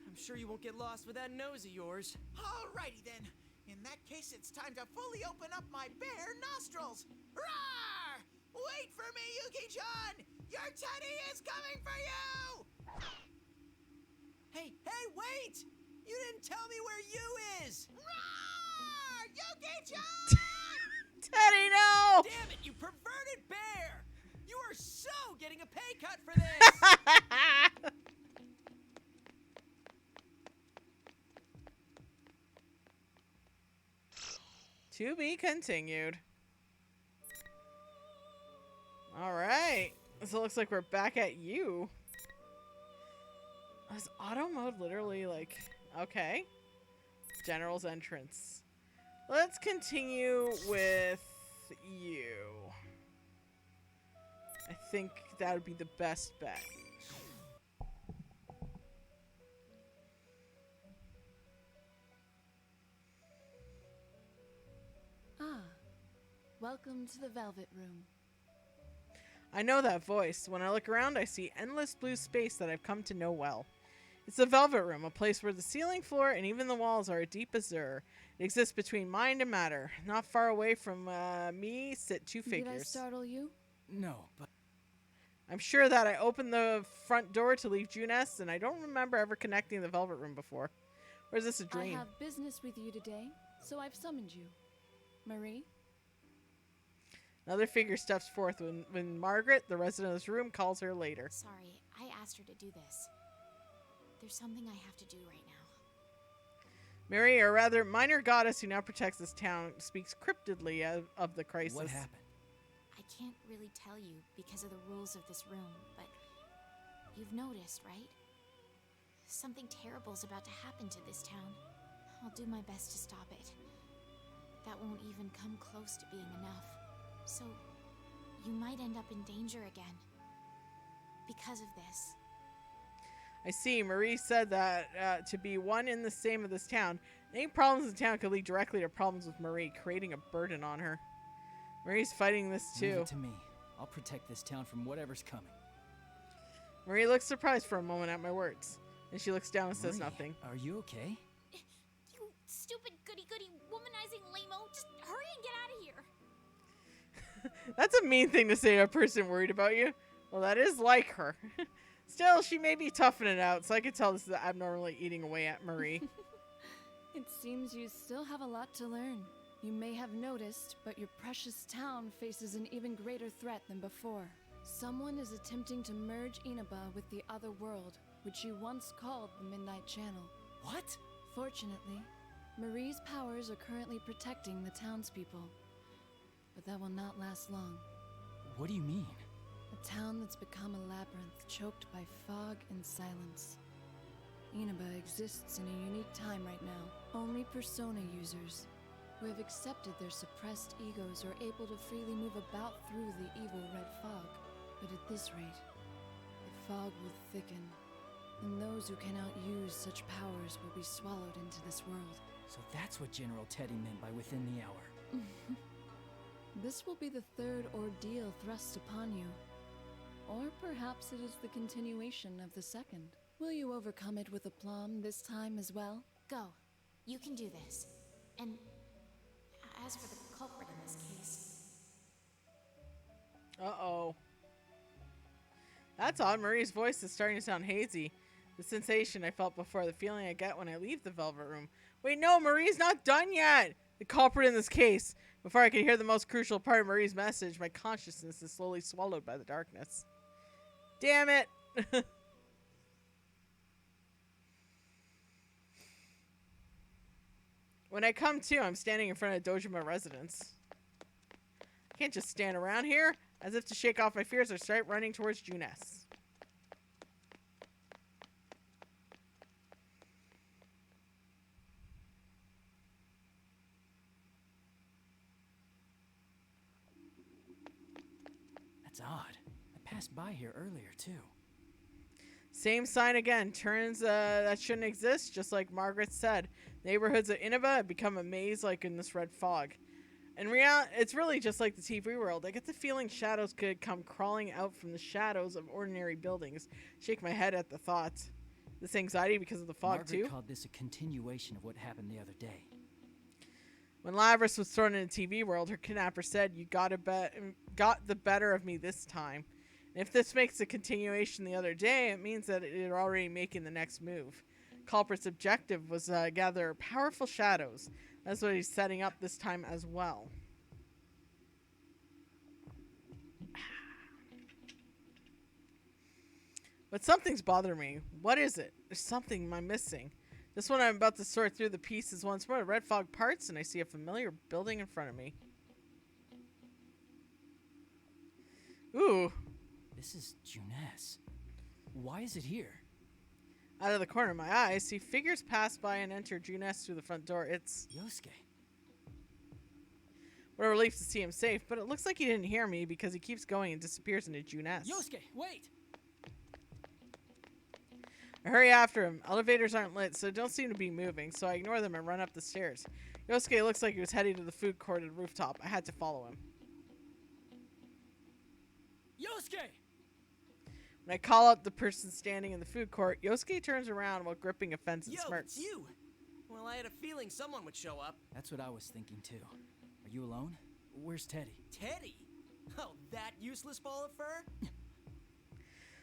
S5: I'm sure you won't get lost with that nose of yours.
S7: Alrighty then. In that case, it's time to fully open up my bare nostrils. Roar! Wait for me, Yuki-chan! Your Teddy is coming for you!
S5: Hey, wait! You didn't tell me where you is!
S7: Roar! Yuki-chan!
S1: Teddy, no!
S5: Damn it, you perverted bear! You are so getting a pay cut for this!
S1: To be continued. So it looks like we're back at you. Is auto mode literally like... Okay. General's entrance. Let's continue with you. I think that would be the best bet.
S2: Ah, welcome to the Velvet Room.
S1: I know that voice. When I look around, I see endless blue space that I've come to know well. It's the Velvet Room, a place where the ceiling, floor, and even the walls are a deep azure. It exists between mind and matter. Not far away from me sit two figures.
S2: Did I startle you?
S16: No, but...
S1: I'm sure that I opened the front door to leave Junes, and I don't remember ever connecting the Velvet Room before. Or is this a dream?
S2: I have business with you today, so I've summoned you. Marie?
S1: Another figure steps forth when Margaret, the resident of this room, calls her later.
S4: Sorry, I asked her to do this. There's something I have to do right now.
S1: Mary, or rather, minor goddess who now protects this town, speaks cryptidly of the crisis.
S16: What happened?
S4: I can't really tell you because of the rules of this room, but you've noticed, right? Something terrible's about to happen to this town. I'll do my best to stop it. That won't even come close to being enough. So, you might end up in danger again. Because of this.
S1: I see. Marie said that to be one in the same of this town, any problems in town could lead directly to problems with Marie, creating a burden on her. Marie's fighting this too.
S16: Leave it to me. I'll protect this town from whatever's coming.
S1: Marie looks surprised for a moment at my words. And she looks down and says nothing.
S16: Are you okay?
S4: You stupid goody-goody womanizing lame-o. Just hurry and get out of here.
S1: That's a mean thing to say to a person worried about you. Well, that is like her. Still, she may be toughing it out, so I could tell this is abnormally eating away at Marie.
S2: It seems you still have a lot to learn. You may have noticed, but your precious town faces an even greater threat than before. Someone is attempting to merge Inaba with the other world, which you once called the Midnight Channel.
S16: What?
S2: Fortunately, Marie's powers are currently protecting the townspeople. But that will not last long.
S16: What do you mean?
S2: A town that's become a labyrinth choked by fog and silence. Inaba exists in a unique time right now. Only Persona users who have accepted their suppressed egos are able to freely move about through the evil red fog. But at this rate, the fog will thicken, and those who cannot use such powers will be swallowed into this world.
S16: So that's what General Teddy meant by within the hour.
S2: This will be the third ordeal thrust upon you. Or perhaps it is the continuation of the second. Will you overcome it with aplomb this time as well?
S4: Go. You can do this. And as for the culprit in this case...
S1: Uh-oh. That's odd. Marie's voice is starting to sound hazy. The sensation I felt before, the feeling I get when I leave the Velvet Room. Wait, no, Marie's not done yet! The culprit in this case. Before I could hear the most crucial part of Marie's message, my consciousness is slowly swallowed by the darkness. Damn it! When I come to, I'm standing in front of Dojima residence. I can't just stand around here. As if to shake off my fears, I start running towards Junes.
S16: That's odd. I passed by here earlier, too.
S1: Same sign again. Turns that shouldn't exist, just like Margaret said. Neighborhoods of Inaba have become a maze like in this red fog. In reality, it's really just like the TV world. I get the feeling shadows could come crawling out from the shadows of ordinary buildings. Shake my head at the thought. This anxiety because of the fog,
S16: Margaret
S1: too?
S16: called this a continuation of what happened the other day.
S1: When Lavris was thrown in the TV world, her kidnapper said, "You got the better of me this time." And if this makes a continuation the other day, it means that they're already making the next move. Culprit's objective was gather powerful shadows. That's what he's setting up this time as well. But something's bothering me. What is it? There's something I'm missing. Just when I'm about to sort through the pieces once more, the red fog parts and I see a familiar building in front of me. Ooh.
S16: This is Junes. Why is it here?
S1: Out of the corner of my eye, I see figures pass by and enter Junes through the front door. It's
S16: Yosuke.
S1: What a relief to see him safe, but it looks like he didn't hear me because he keeps going and disappears into Junes.
S16: Yosuke, wait!
S1: I hurry after him. Elevators aren't lit, so don't seem to be moving, so I ignore them and run up the stairs. Yosuke looks like he was heading to the food court at the rooftop. I had to follow him.
S16: Yosuke!
S1: When I call up the person standing in the food court, Yosuke turns around while gripping a fence and
S5: Yo,
S1: smirks.
S5: it's you! Well, I had a feeling someone would show up.
S16: That's what I was thinking too. Are you alone? Where's Teddy?
S5: Teddy? Oh, that useless ball of fur?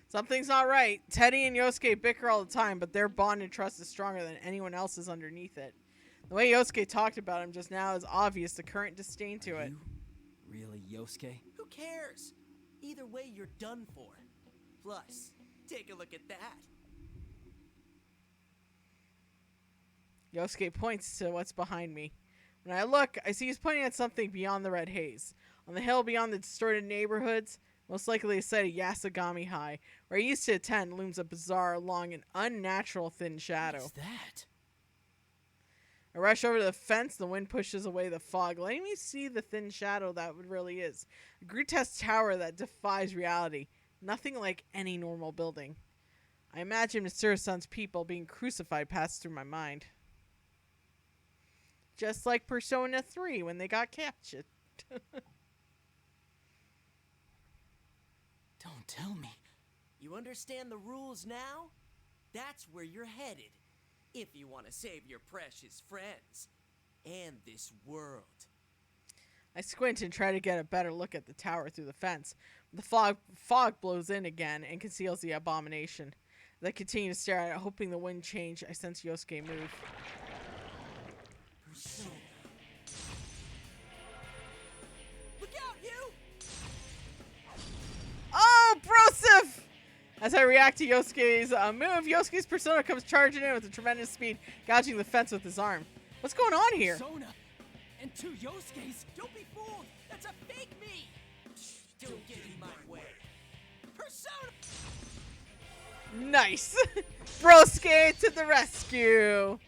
S1: Something's not right. Teddy and Yosuke bicker all the time, but their bond and trust is stronger than anyone else's underneath it. The way Yosuke talked about him just now is obvious, the current disdain to it.
S16: Really, Yosuke?
S5: Who cares? Either way, you're done for. Plus, take a look at that.
S1: Yosuke points to what's behind me. When I look, I see he's pointing at something beyond the red haze. On the hill beyond the distorted neighborhoods, most likely a site of Yasogami High, where I used to attend, looms a bizarre, long, and unnatural thin shadow.
S16: What's that?
S1: I rush over to the fence. The wind pushes away the fog, letting me see the thin shadow that it really is. A grotesque tower that defies reality. Nothing like any normal building. I imagine Mitsuru-san's people being crucified passed through my mind. Just like Persona 3 when they got captured.
S16: Don't tell me.
S5: You understand the rules now? That's where you're headed. If you want to save your precious friends. And this world.
S1: I squint and try to get a better look at the tower through the fence. The fog blows in again and conceals the abomination. As I continue to stare at it, hoping the wind change, I sense Yosuke move.
S5: Persona. Look out, you!
S1: Oh, brosif! As I react to Yosuke's move, Yosuke's persona comes charging in with a tremendous speed, gouging the fence with his arm. What's going on here?
S16: Persona and two Yosuke's.
S5: Don't be fooled! That's a fake me! Don't get in my way. Persona!
S1: Nice! Brosuke to the rescue!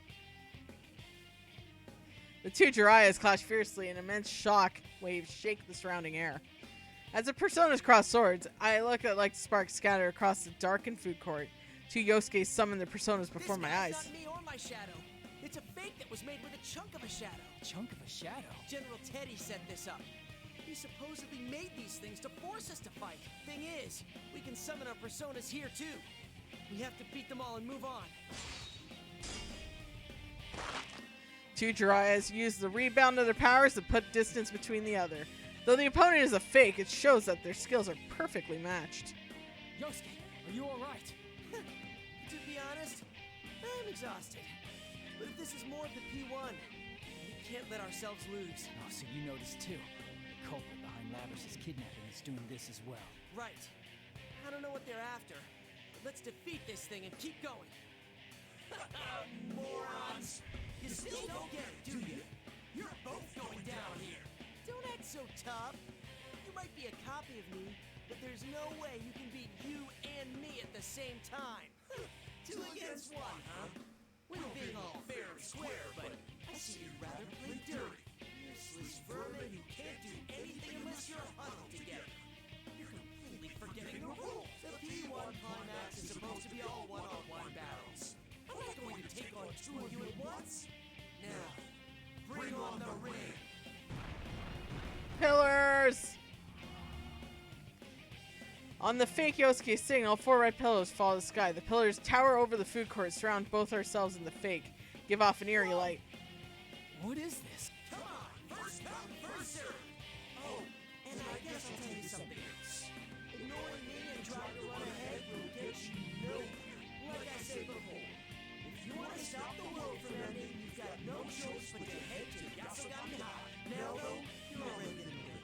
S1: The two Jiraiya's clash fiercely, and immense shock waves shake the surrounding air. As the personas cross swords, I look at like sparks scatter across the darkened food court. Two Yosuke summon their personas before my eyes.
S5: Not me or my shadow. It's a fake that was made with a chunk of a shadow.
S16: Chunk of a shadow?
S5: General Teddy set this up. He supposedly made these things to force us to fight. Thing is, we can summon our personas here too. We have to beat them all and move on.
S1: Two Jiraiyas use the rebound of their powers to put distance between the other. Though the opponent is a fake, it shows that their skills are perfectly matched.
S16: Yosuke, are you alright?
S5: To be honest, I'm exhausted. But if this is more of the P1, we can't let ourselves lose.
S16: Oh, so you noticed too. The culprit behind Labrys' kidnapping is doing this as well.
S5: Right. I don't know what they're after, but let's defeat this thing and keep going. Morons! You still don't get it, do you? You're both going down here. Don't act so tough. You might be a copy of me, but there's no way you can beat you and me at the same time. 2 against 1, huh? We're being all fair and square, but I see you'd rather play dirty. Useless vermin who can't do anything unless you're huddled together. You're completely forgetting the rules. The P1 climax is supposed to be all one-on-one battles. I'm not going to take on 2 of you at once. Now, bring on the ring.
S1: Pillars! On the fake Yosuke signal, 4 red pillars fall to the sky. The pillars tower over the food court, surround both ourselves and the fake, give off an eerie light.
S16: What is this?
S5: Come on, first come, first serve. Oh, and I guess I'll tell you something else. Ignoring me and trying to run ahead will get you nowhere. Like I said before, if you want to stop the world from ending, you've got no choice but to head to Yasogami High. Now, though, you're already in the way.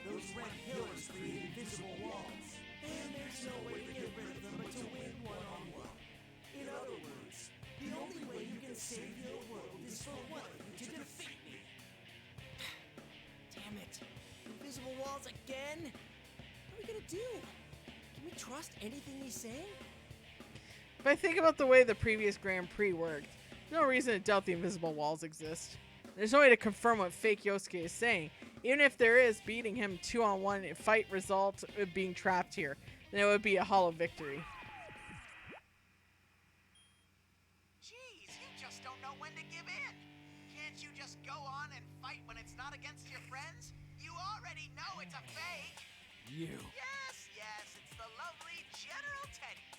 S5: Those red pillars create invisible walls, and there's no way to get rid of them but to win one-on-one. In other words, the only way you can save your world is for one of you to defeat me. Damn it. Invisible walls again? What are we gonna do? trust anything he's saying?
S1: If I think about the way the previous Grand Prix worked, there's no reason to doubt the invisible walls exist. There's no way to confirm what fake Yosuke is saying. Even if there is, beating him 2-on-1 fight result of being trapped here, then it would be a hollow victory.
S7: Jeez, you just don't know when to give in. Can't you just go on and fight when it's not against your friends? You already know it's a fake.
S16: You.
S7: Yes, it's the lovely General Teddy.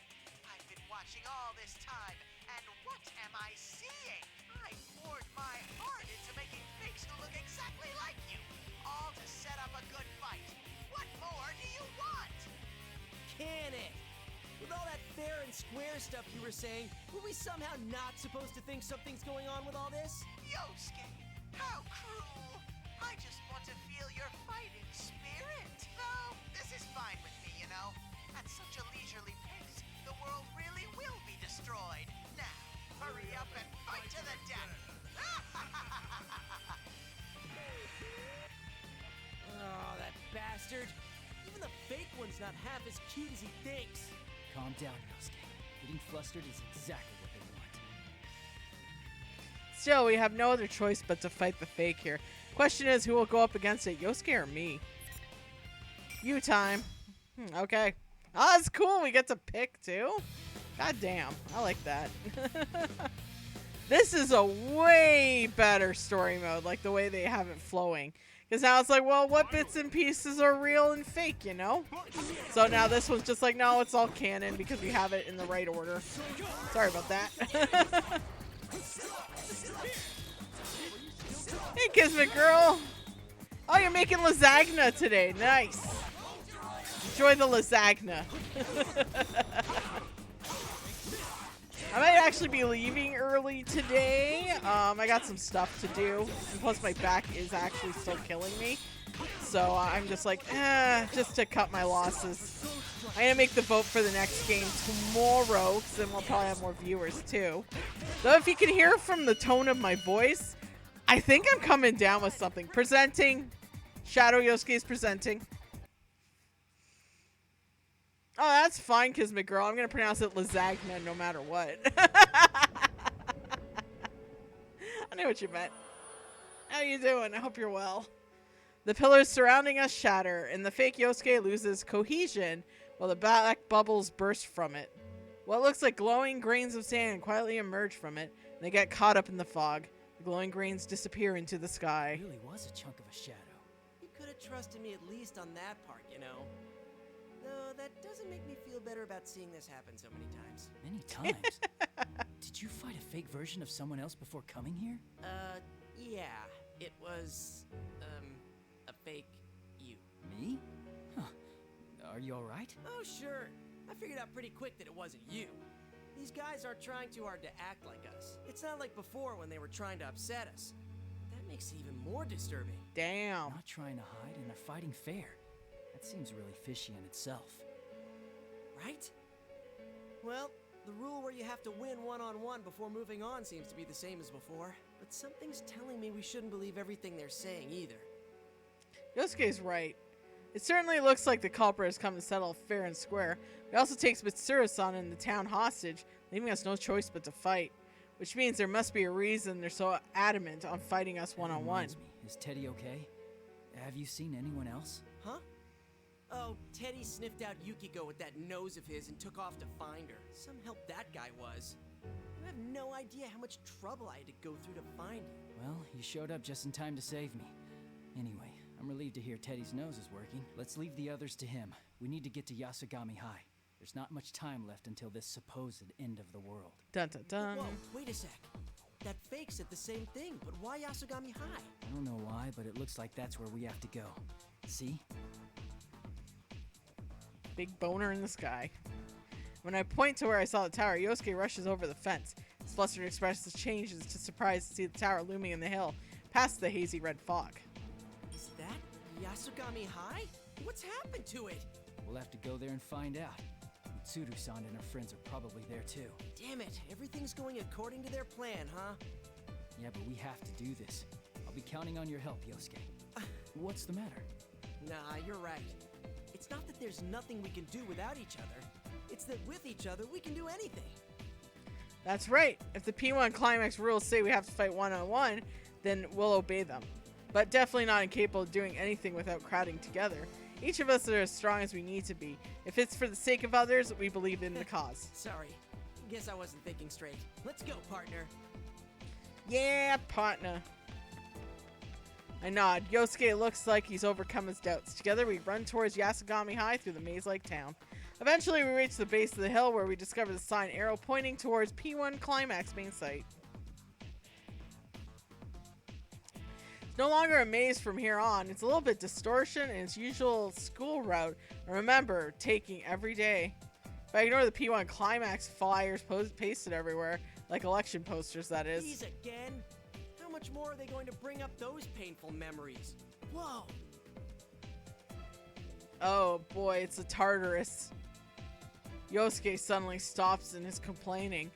S7: I've been watching all this time, and what am I seeing? I poured my heart into making fakes who look exactly like you, all to set up a good fight. What more do you want?
S5: Can it? With all that fair and square stuff you were saying, were we somehow not supposed to think something's going on with all this?
S7: Yosuke, how cruel. I just want to feel your fighting spirit. Though, this is fine with me, you know. At such a leisurely pace, the world really will be destroyed. Now, hurry up and fight to the death.
S5: Oh, that bastard. Even the fake one's not half as cute as he thinks.
S16: Calm down, Yosuke. Getting flustered is exactly what they want.
S1: Still, we have no other choice but to fight the fake here. Question is, who will go up against it, Yosuke or me? You time. Okay. Oh, that's cool. We get to pick too. God damn. I like that. This is a way better story mode, like the way they have it flowing. Because now it's like, well, what bits and pieces are real and fake, you know? So now this one's just like, no, it's all canon because we have it in the right order. Sorry about that. Hey, Kismet girl. Oh, you're making lasagna today. Nice. Enjoy the lasagna. I might actually be leaving early today. I got some stuff to do. And plus my back is actually still killing me. So I'm just like, just to cut my losses. I'm going to make the vote for the next game tomorrow, because then we'll probably have more viewers too. Though if you can hear from the tone of my voice, I think I'm coming down with something. Presenting. Shadow Yosuke is presenting. Oh, that's fine, Kismet girl. I'm going to pronounce it lasagna no matter what. I knew what you meant. How you doing? I hope you're well. The pillars surrounding us shatter, and the fake Yosuke loses cohesion while the black bubbles burst from it. What looks like glowing grains of sand quietly emerge from it, and they get caught up in the fog. The glowing grains disappear into the sky.
S16: It really was a chunk of a shadow.
S5: You could have trusted me at least on that part, you know. Though that doesn't make me feel better about seeing this happen so many times.
S16: Many times? Did you fight a fake version of someone else before coming here?
S5: Yeah. It was, a fake you.
S16: Me? Huh. Are you alright?
S5: Oh, sure. I figured out pretty quick that it wasn't you. These guys aren't trying too hard to act like us. It's not like before when they were trying to upset us. That makes it even more disturbing.
S1: Damn.
S16: Not trying to hide, and they're fighting fair. That seems really fishy in itself.
S5: Right? Well, the rule where you have to win one-on-one before moving on seems to be the same as before. But something's telling me we shouldn't believe everything they're saying either.
S1: Yosuke's right. It certainly looks like the culprit has come to settle fair and square. It also takes Mitsuru-san and the town hostage, leaving us no choice but to fight. Which means there must be a reason they're so adamant on fighting us one-on-one.
S16: Is Teddy okay? Have you seen anyone else?
S5: Huh? Oh, Teddy sniffed out Yukiko with that nose of his and took off to find her. Some help that guy was. You have no idea how much trouble I had to go through to find you.
S16: Well, you showed up just in time to save me. Anyway, I'm relieved to hear Teddy's nose is working. Let's leave the others to him. We need to get to Yasugami High. There's not much time left until this supposed end of the world.
S1: Dun dun dun.
S5: Whoa, wait a sec. That fake said the same thing, but why Yasugami High?
S16: I don't know why, but it looks like that's where we have to go. See?
S1: Big boner in the sky. When I point to where I saw the tower, Yosuke rushes over the fence. His flustered expression changes to surprise to see the tower looming in the hill, past the hazy red fog.
S5: Is that Yasugami High? What's happened to it?
S16: We'll have to go there and find out. Mitsuru-san and her friends are probably there too.
S5: Damn it, everything's going according to their plan, huh?
S16: Yeah, but we have to do this. I'll be counting on your help, Yosuke. What's the matter?
S5: Nah, you're right. It's not that there's nothing we can do without each other. It's that with each other, we can do anything.
S1: That's right. If the P1 Climax rules say we have to fight one-on-one, then we'll obey them. But definitely not incapable of doing anything without crowding together. Each of us are as strong as we need to be. If it's for the sake of others, we believe in the cause.
S5: Sorry. Guess I wasn't thinking straight. Let's go, partner.
S1: Yeah, partner. I nod. Yosuke looks like he's overcome his doubts. Together we run towards Yasugami High through the maze-like town. Eventually we reach the base of the hill where we discover the sign arrow pointing towards P1 Climax main site. It's no longer a maze from here on. It's a little bit distortion in its usual school route. And remember, taking every day. If I ignore the P1 Climax flyers pasted everywhere, like election posters, that is.
S5: These again? How much more are they going to bring up those painful memories? Whoa!
S1: Oh boy, it's a Tartarus. Yosuke suddenly stops and is complaining.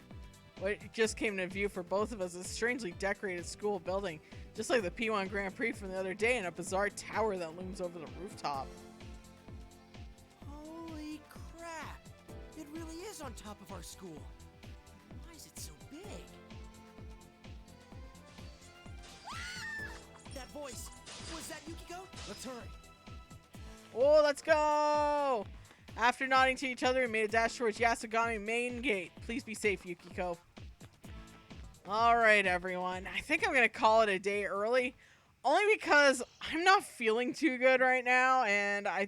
S1: What just came into view for both of us is a strangely decorated school building, just like the P1 Grand Prix from the other day, and a bizarre tower that looms over the rooftop.
S5: Holy crap! It really is on top of our school. Why is it so big? That voice! Was that Yukiko?
S13: Let's hurry.
S1: Oh, let's go! After nodding to each other, we made a dash towards Yasugami main gate. Please be safe, Yukiko. Alright, everyone. I think I'm going to call it a day early. Only because I'm not feeling too good right now, and I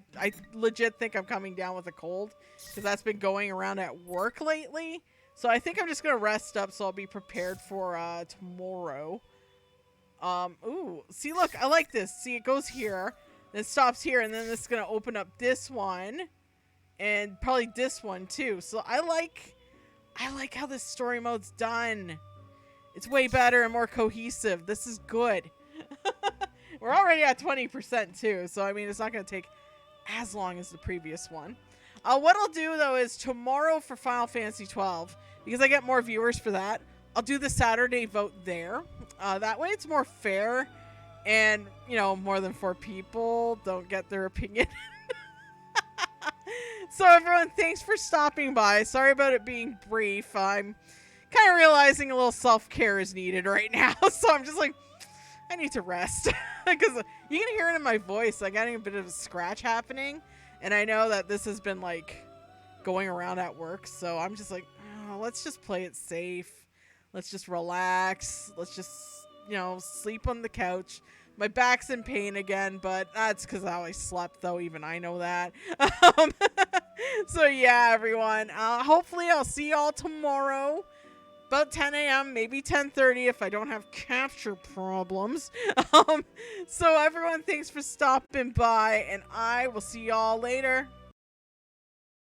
S1: legit think I'm coming down with a cold. Because that's been going around at work lately. So I think I'm just going to rest up so I'll be prepared for tomorrow. Ooh. See, look, I like this. See, it goes here. Then it stops here, and then this is going to open up this one. And probably this one, too. So I like how this story mode's done. It's way better and more cohesive. This is good. We're already at 20%, too. So, I mean, it's not going to take as long as the previous one. What I'll do, though, is tomorrow for Final Fantasy 12, because I get more viewers for that, I'll do the Saturday vote there. That way it's more fair. And, you know, more than 4 people don't get their opinion. So everyone, thanks for stopping by. Sorry about it being brief. I'm kind of realizing a little self-care is needed right now. So I'm just like, I need to rest. Because you can hear it in my voice. I'm getting a bit of a scratch happening. And I know that this has been like going around at work. So I'm just like, oh, let's just play it safe. Let's just relax. Let's just, you know, sleep on the couch. My back's in pain again, but that's because I always slept, though. Even I know that. So, yeah, everyone. Hopefully, I'll see y'all tomorrow. About 10 a.m., maybe 10:30 if I don't have capture problems. So, everyone, thanks for stopping by, and I will see y'all later.